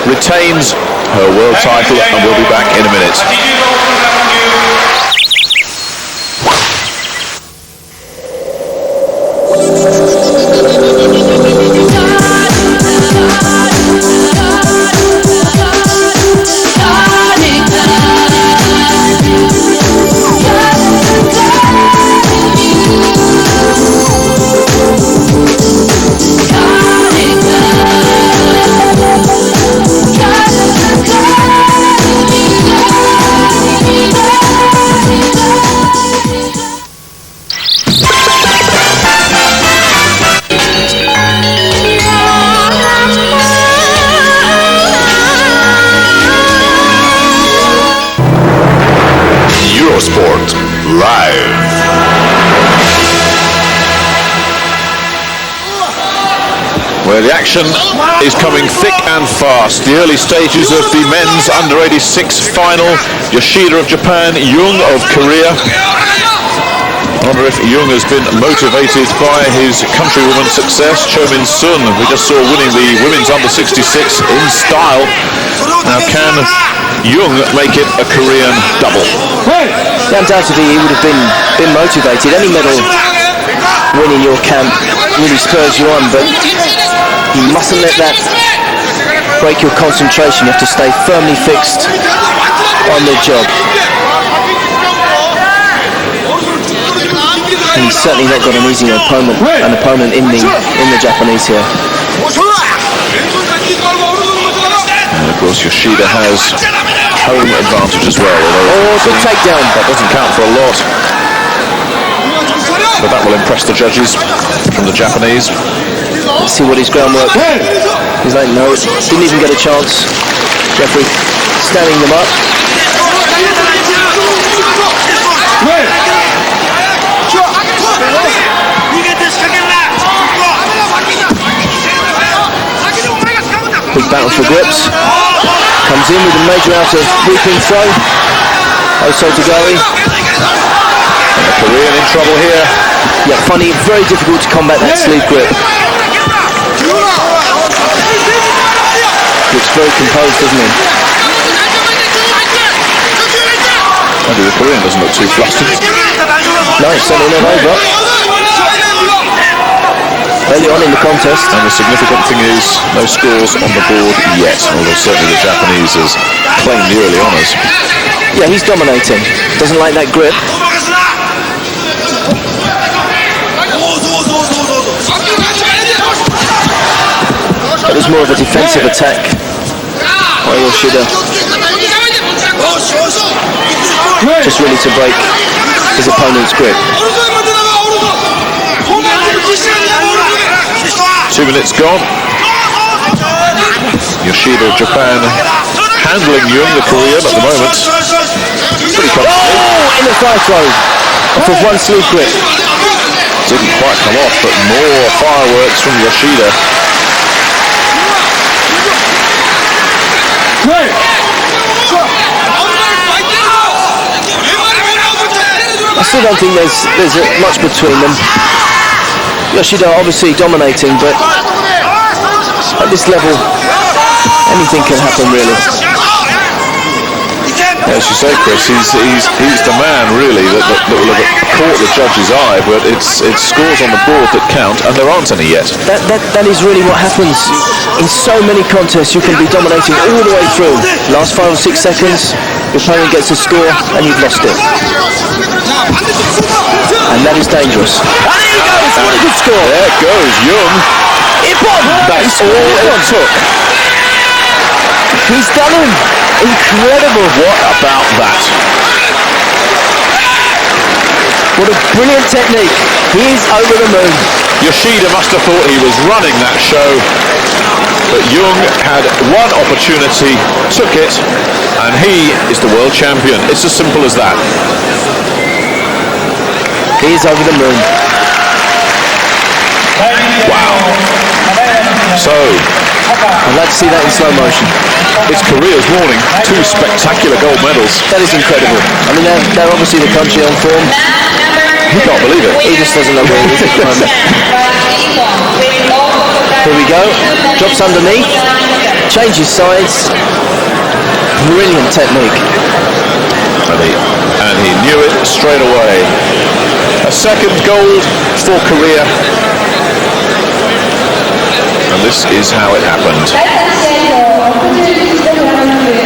retains her world title and we'll be back in a minute. Eurosport Live. Where the action is coming thick and fast. The early stages of the men's under 86 final. Yoshida of Japan, Jung of Korea. I wonder if Jung has been motivated by his countrywoman's success. Cho Min-sun, we just saw winning the women's under 66 in style. Now can Jung make it a Korean double? Yeah, undoubtedly he would have been motivated. Any medal win in your camp really spurs you on, but you mustn't let that break your concentration. You have to stay firmly fixed on the job. And he's certainly not got an easy opponent in the Japanese here. And of course Yoshida has home advantage as well. Oh, good takedown. That doesn't count for a lot. But that will impress the judges from the Japanese. Let's see what his groundwork. He's like, no, didn't even get a chance. Referee standing them up. Big battle for grips. Comes in with a major outer reaping throw. Osotogari. And the Korean in trouble here. Yeah, funny, very difficult to combat that sleeve grip. Looks very composed, doesn't he? Maybe the Korean doesn't look too flustered. No, certainly not over. Early on in the contest. And the significant thing is no scores on the board yet, although certainly the Japanese has claimed the early honours. Yeah, he's dominating. Doesn't like that grip. But there's more of a defensive attack by Yoshida. Just really to break his opponent's grip. 2 minutes gone. Yoshida of Japan handling Jung, the Korean, at the moment. Pretty comfortably. Oh, in the thigh throw. Off of one sleeve grip. Didn't quite come off, but more fireworks from Yoshida. I still don't think there's much between them. Yoshida obviously dominating, but at this level, anything can happen really. As you say, Chris, he's the man really that will have caught the judge's eye, but it's scores on the board that count, and there aren't any yet. That is really what happens in so many contests. You can be dominating all the way through. Last 5 or 6 seconds, your opponent gets a score, and you've lost it. And that is dangerous. And there you go, it's a really good score. There goes Jung. That's all it took. He's done him. Incredible. What about that? What a brilliant technique. He is over the moon. Yoshida must have thought he was running that show, but Jung had one opportunity, took it, and he is the world champion. It's as simple as that. He is over the moon. Wow. So, I'd like to see that in slow motion. it's Korea's morning. 2 spectacular gold medals. That is incredible. I mean, they're obviously the country on form. He can't believe it. He just doesn't know where he is at the moment. Here we go. Drops underneath. Changes sides. Brilliant technique. And he knew it straight away. A second gold for Korea. And this is how it happened.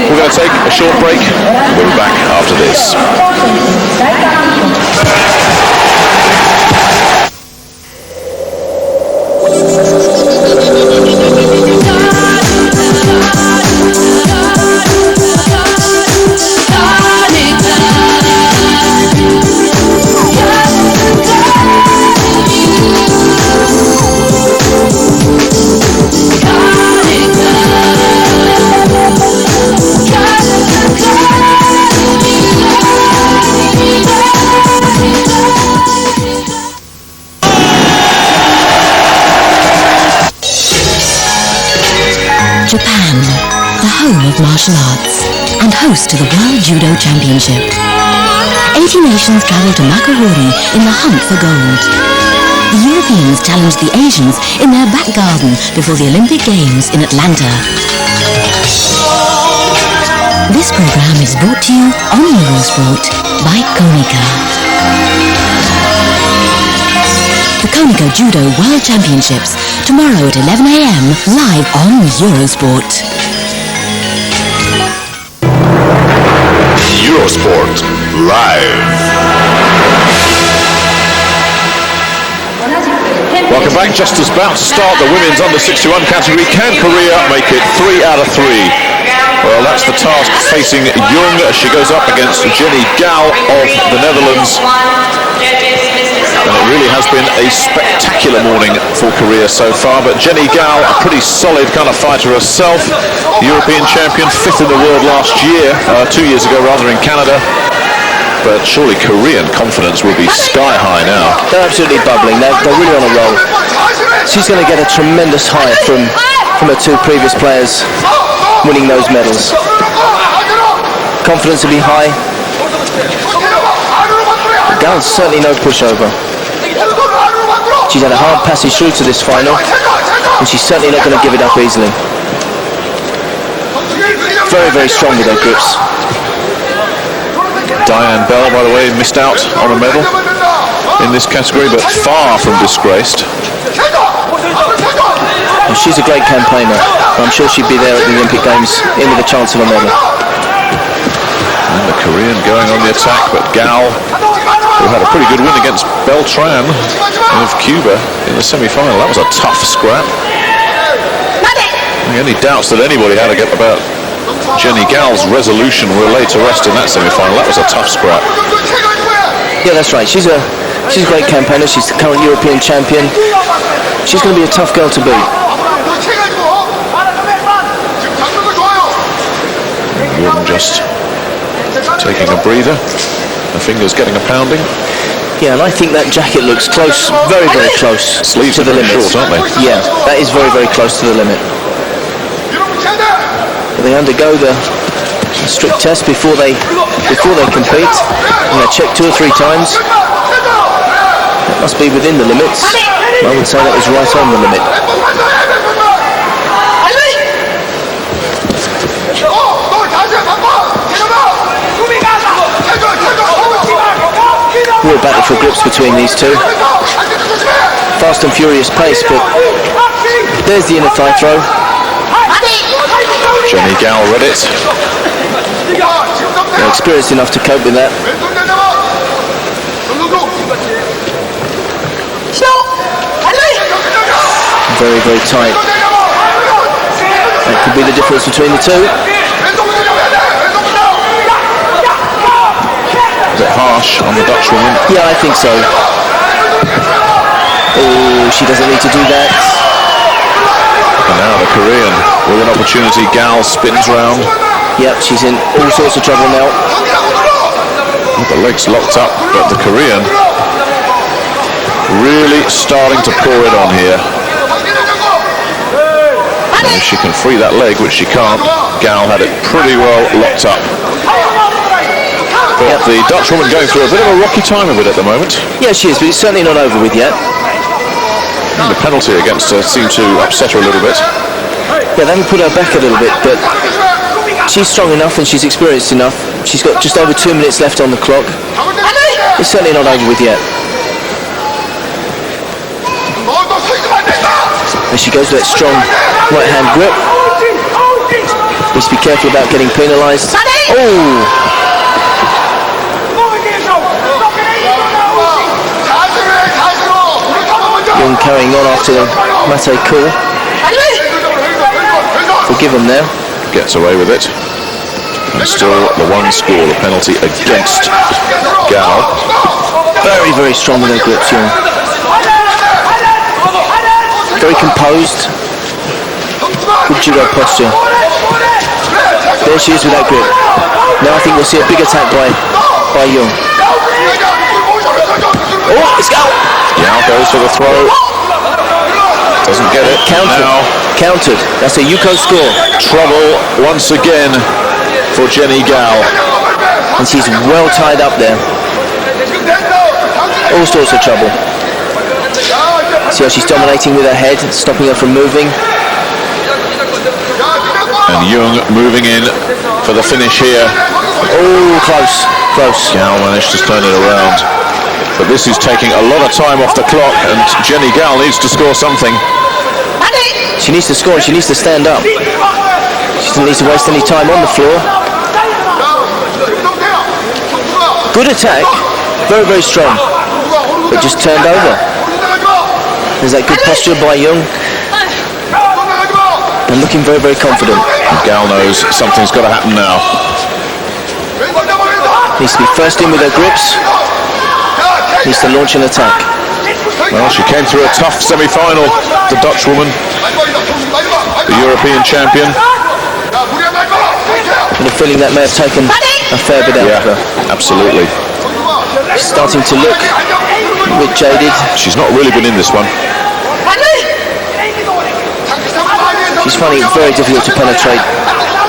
We're going to take a short break. We'll be back after this. Japan, the home of martial arts and host to the World Judo Championship. 80 nations travel to Makurori in the hunt for gold. The Europeans challenged the Asians in their back garden before the Olympic Games in Atlanta. This program is brought to you on Eurosport by Konica. The Konica Judo World Championships, tomorrow at 11 a.m, live on Eurosport. Eurosport Live. Welcome back. Just as about to start the women's under 61 category. Can Korea make it 3 out of 3? Well, that's the task facing Jung. She goes up against Jenny Gal of the Netherlands. And it really has been a spectacular morning for Korea so far, but Jenny Gal, a pretty solid kind of fighter herself, European champion, 5th in the world last year, 2 years ago rather, in Canada. But surely Korean confidence will be sky high now. They're absolutely bubbling. They're really on a roll. She's going to get a tremendous high from her 2 previous players winning those medals. Confidence will be high. Gal's certainly no pushover. She's had a hard passage through to this final, and she's certainly not going to give it up easily. Very, very strong with her grips. Diane Bell, by the way, missed out on a medal in this category, but far from disgraced. And she's a great campaigner. I'm sure she'd be there at the Olympic Games in with a chance of a medal. And the Korean going on the attack, but Gal, who had a pretty good win against Beltran of Cuba in the semi-final. That was a tough scrap. The only doubts that anybody had about Jenny Gal's resolution were laid to rest in that semi-final. That was a tough scrap. Yeah, that's right. She's a great campaigner. She's the current European champion. She's going to be a tough girl to beat. Jordan just taking a breather. The fingers getting a pounding. Yeah, and I think that jacket looks close, very, very close Sleeves to the limit. short, aren't they? Yeah, that is very, very close to the limit. They undergo the strict test before they compete. And they're checked 2 or 3 times. That must be within the limits. I would say that was right on the limit. Real battle for grips between these two. Fast and furious pace, but there's the inner thigh throw. Jenny Gal read it. They're experienced enough to cope with that. Very, very tight. That could be the difference between the two. A bit harsh on the Dutch woman. Yeah, I think so. Oh, she doesn't need to do that. And now the Korean with an opportunity. Gal spins round. Yep, she's in all sorts of trouble now. With the legs locked up, but the Korean really starting to pour it on here. And if she can free that leg, which she can't, Gal had it pretty well locked up. But the Dutch woman going through a bit of a rocky time of it at the moment. Yeah, she is, but it's certainly not over with yet. And the penalty against her seemed to upset her a little bit. Yeah, they haven't put her back a little bit, but she's strong enough and she's experienced enough. She's got just over 2 minutes left on the clock. It's certainly not over with yet. As she goes with that strong right hand grip. Needs to be careful about getting penalised. Oh! Young carrying on after the Mate call. Forgive him now. Gets away with it. And still the one score, the penalty against Gal. Very, very strong with her grips, Young. Very composed. Good judo posture. There she is with that grip. Now I think we'll see a big attack by Young. Oh, it's Gal! Yao goes for the throw. Doesn't get it. Countered. Now Countered. That's a Yuko score. trouble once again for Jenny Gal. And she's well tied up there. All sorts of trouble. See how she's dominating with her head, stopping her from moving. And Jung moving in for the finish here. Oh, close. Close. Gal managed to turn it around. But this is taking a lot of time off the clock, and Jenny Gal needs to score something. She needs to score and she needs to stand up. She doesn't need to waste any time on the floor. Good attack. Very, very strong. But just turned over. There's that good posture by Young. And looking very, very confident. And Gal knows something's got to happen now. Needs to be first in with her grips. Needs to launch an attack. Well, she came through a tough semi-final, the Dutch woman, the European champion. And a feeling that may have taken a fair bit out of her. Absolutely. She's starting to look a bit jaded. She's not really been in this one. She's finding it very difficult to penetrate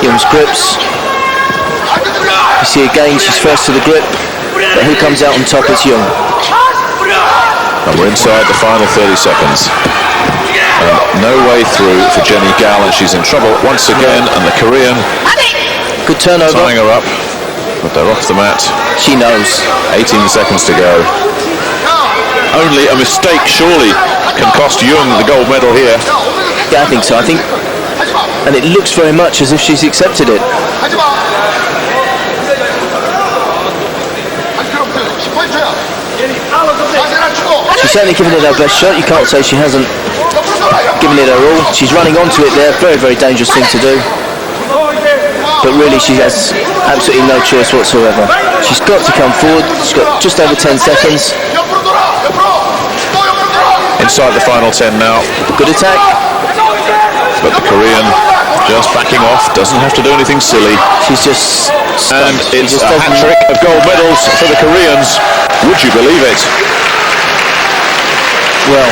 Young's grips. You see again, she's first to the grip, but who comes out on top is Young. And we're inside the final 30 seconds. And no way through for Jenny Gal, and she's in trouble once again, and the Korean Good turnover. tying her up, but they're off the mat. She knows. 18 seconds to go. Only a mistake surely can cost Jung the gold medal here. Yeah, I think so. And it looks very much as if she's accepted it. She's certainly given it her best shot. You can't say she hasn't given it her all. She's running onto it there. Very, very dangerous thing to do. But really, she has absolutely no choice whatsoever. She's got to come forward. She's got just over 10 seconds. Inside the final 10 now. Good attack. But the Korean just backing off, doesn't have to do anything silly. She's just And stumped. She it's just a doesn't- hat-trick of gold medals for the Koreans. Would you believe it? Well,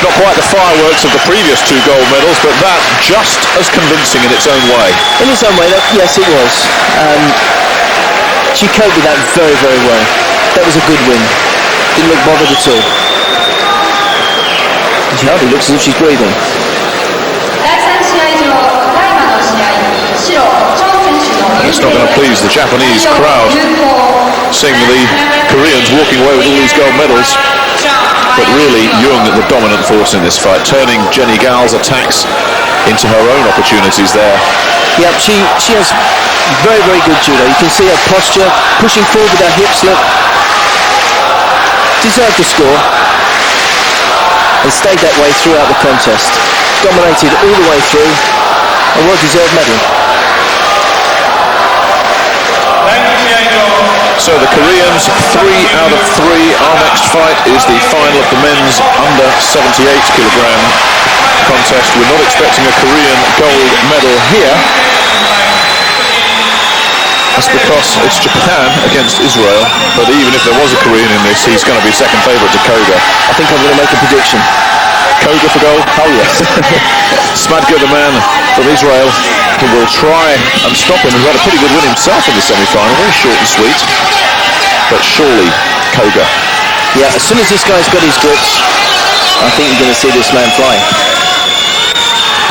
Not quite the fireworks of the previous 2 gold medals, but that just as convincing in its own way. In its own way, yes, it was. She coped with that very, very well. That was a good win. Didn't look bothered at all. She hardly looks as if she's breathing. It's not going to please the Japanese crowd, seeing the Koreans walking away with all these gold medals. But really, Jung the dominant force in this fight, turning Jenny Gal's attacks into her own opportunities there. Yep, she has very, very good judo. You can see her posture, pushing forward with her hips, look. Deserved the score. And stayed that way throughout the contest. Dominated all the way through. A well-deserved medal. So the Koreans, 3 out of 3. Our next fight is the final of the men's under 78 kilogram contest. We're not expecting a Korean gold medal here. That's because it's Japan against Israel. But even if there was a Korean in this, he's going to be second favourite to Koga. I think I'm going to make a prediction. Koga for gold? Oh yes. Smadga, the man from Israel, who will try and stop him. He's had a pretty good win himself in the semi-final, very short and sweet. But surely Koga. Yeah, as soon as this guy's got his grips, I think you're going to see this man fly.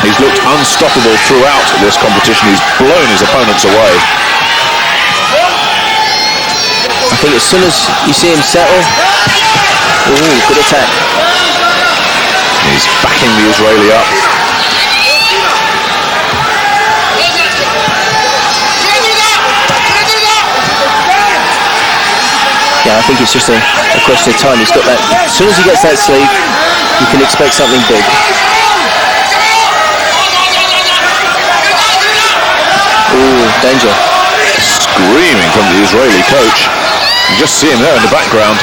He's looked unstoppable throughout this competition. He's blown his opponents away. I think as soon as you see him settle, ooh, good attack. He's backing the Israeli up. Yeah, I think it's just a question of time. He's got that. As soon as he gets that sleeve, you can expect something big. Ooh, danger. Screaming from the Israeli coach. You just see him there in the background.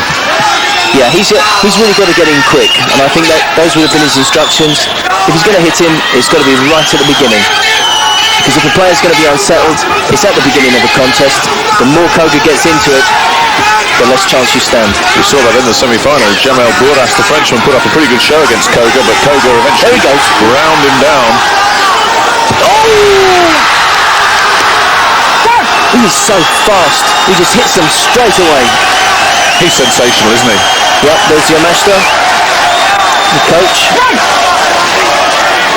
Yeah, he's really got to get in quick, and I think that those would have been his instructions. If he's going to hit him, it's got to be right at the beginning. Because if a player's going to be unsettled, it's at the beginning of a contest. The more Koga gets into it, the less chance you stand. We saw that in the semi-final. Jamel Bourdas, the Frenchman, put up a pretty good show against Koga, but Koga eventually ground him down. Oh! He's so fast. He just hits them straight away. He's sensational, isn't he? Yep, there's Yamashita, the coach.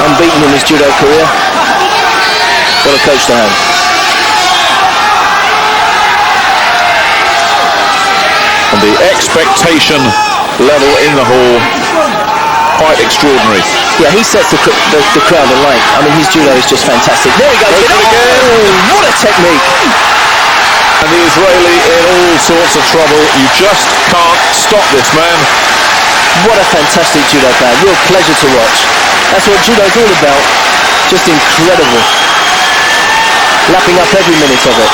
Unbeaten in his judo career. What a coach to have. And the expectation level in the hall, quite extraordinary. Yeah, he sets the crowd alight. I mean, his judo is just fantastic. There he goes. Oh, what a technique. And the Israeli in all sorts of trouble. You just can't stop this man. What a fantastic judo player. Real pleasure to watch. That's what judo's all about. Just incredible. Lapping up every minute of it.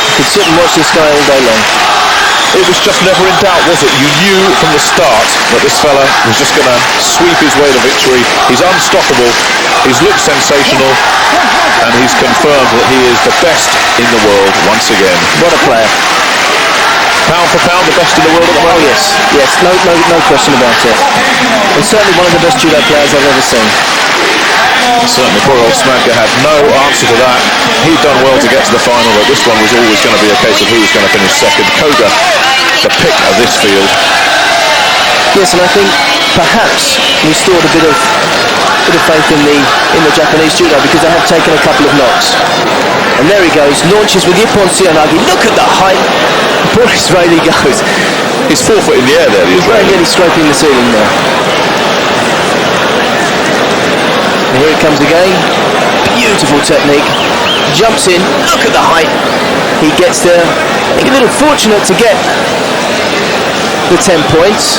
You could sit and watch this guy all day long. It was just never in doubt, was it? You knew from the start that this fella was just going to sweep his way to victory. He's unstoppable. He's looked sensational. And he's confirmed that he is the best in the world once again. What a player. Pound for pound, the best in the world at the moment. Oh yes, no question about it. And certainly one of the best judo players I've ever seen. Certainly poor old Smadga had no answer to that. He'd done well to get to the final, but this one was always going to be a case of who was going to finish second. Koga, the pick of this field. Yes, and I think perhaps restored a bit of faith in the Japanese judo, because they have taken a couple of knocks. And there he goes, launches with Ippon Tsuyanagi. Look at the height. Poor Israeli goes. He's 4 foot in the air there, the He's very Israeli. nearly scraping the ceiling there. And here it comes again. Beautiful technique. Jumps in. Look at the height. He gets there. I think a little fortunate to get the 10 points.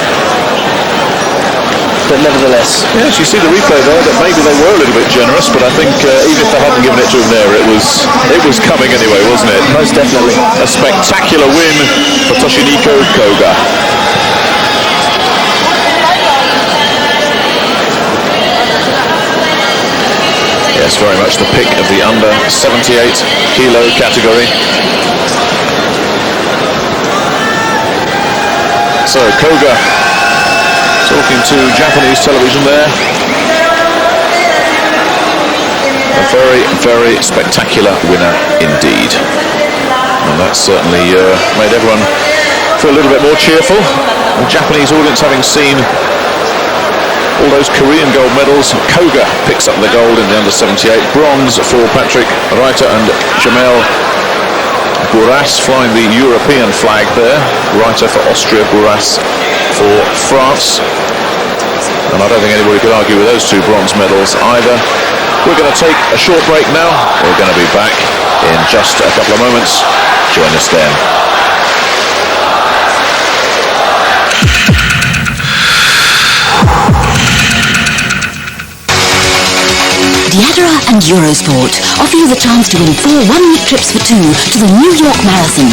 But nevertheless. Yes, you see the replay there that maybe they were a little bit generous, but I think even if they hadn't given it to him there, it was coming anyway, wasn't it? Most definitely. A spectacular win for Toshiniko Koga. Yes, very much the pick of the under 78 kilo category. So Koga sort of talking to Japanese television there. A very, very spectacular winner indeed. And that's certainly made everyone feel a little bit more cheerful. The Japanese audience having seen all those Korean gold medals. Koga picks up the gold in the under-78. Bronze for Patrick Reiter and Jamel Bourras, flying the European flag there. Reiter for Austria, Bourras for France. And I don't think anybody could argue with those two bronze medals either. We're going to take a short break now. We're going to be back in just a couple of moments. Join us then. Diadora and Eurosport offer you the chance to win 4 one-week trips for 2 to the New York Marathon.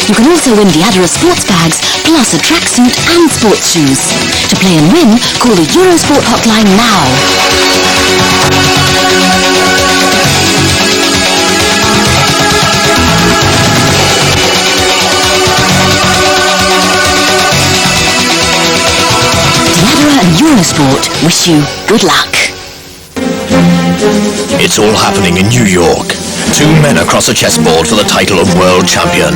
You can also win Diadora sports bags, plus a tracksuit and sports shoes. To play and win, call the Eurosport hotline now. Diadora and Eurosport wish you good luck. It's all happening in New York. 2 men across a chessboard for the title of world champion.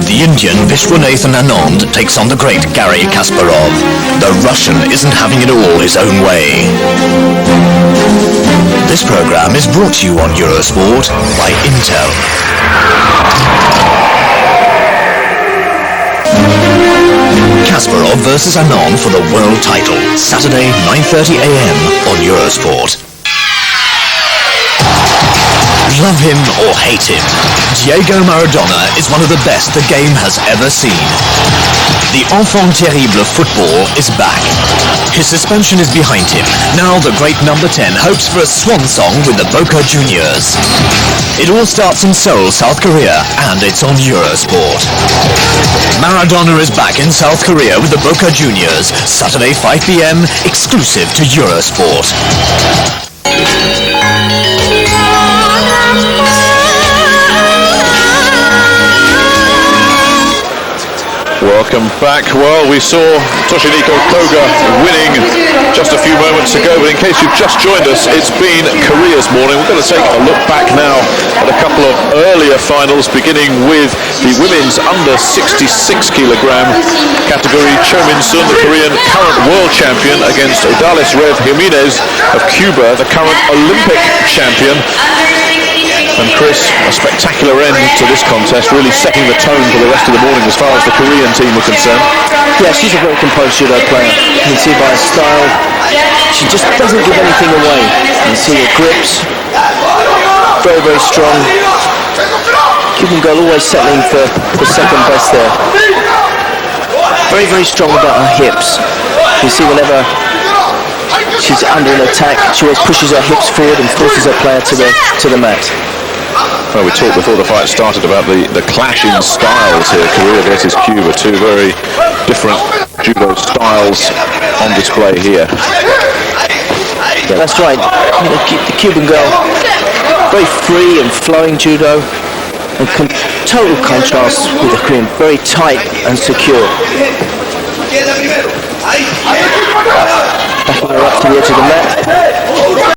The Indian Vishwanathan Anand takes on the great Garry Kasparov. The Russian isn't having it all his own way. This program is brought to you on Eurosport by Intel. Kasparov versus Anand for the world title. Saturday, 9:30 a.m. on Eurosport. Love him or hate him, Diego Maradona is one of the best the game has ever seen. The enfant terrible of football is back. His suspension is behind him. Now the great number 10 hopes for a swan song with the Boca Juniors. It all starts in Seoul, South Korea, and it's on Eurosport. Maradona is back in South Korea with the Boca Juniors, Saturday 5 p.m, exclusive to Eurosport. Welcome back. Well, we saw Toshiniko Koga winning just a few moments ago, but in case you've just joined us, it's been Korea's morning. We're going to take a look back now at a couple of earlier finals, beginning with the women's under 66 kilogram category. Cho Min-sun, the Korean current world champion, against Odales Rev Jimenez of Cuba, the current Olympic champion. And Chris, a spectacular end to this contest, really setting the tone for the rest of the morning as far as the Korean team were concerned. Yeah, she's a very composed judo player. You can see by her style, she just doesn't give anything away. You can see her grips, very, very strong. Cuban girl always settling for second best there. Very, very strong about her hips. You see whenever she's under an attack, she always pushes her hips forward and forces her player to the mat. Well, we talked before the fight started about the clash in styles here, Korea versus Cuba, 2 very different judo styles on display here. That's right, the Cuban girl, very free and flowing judo, and total contrast with the Korean, very tight and secure. Backing her up to the edge of the mat.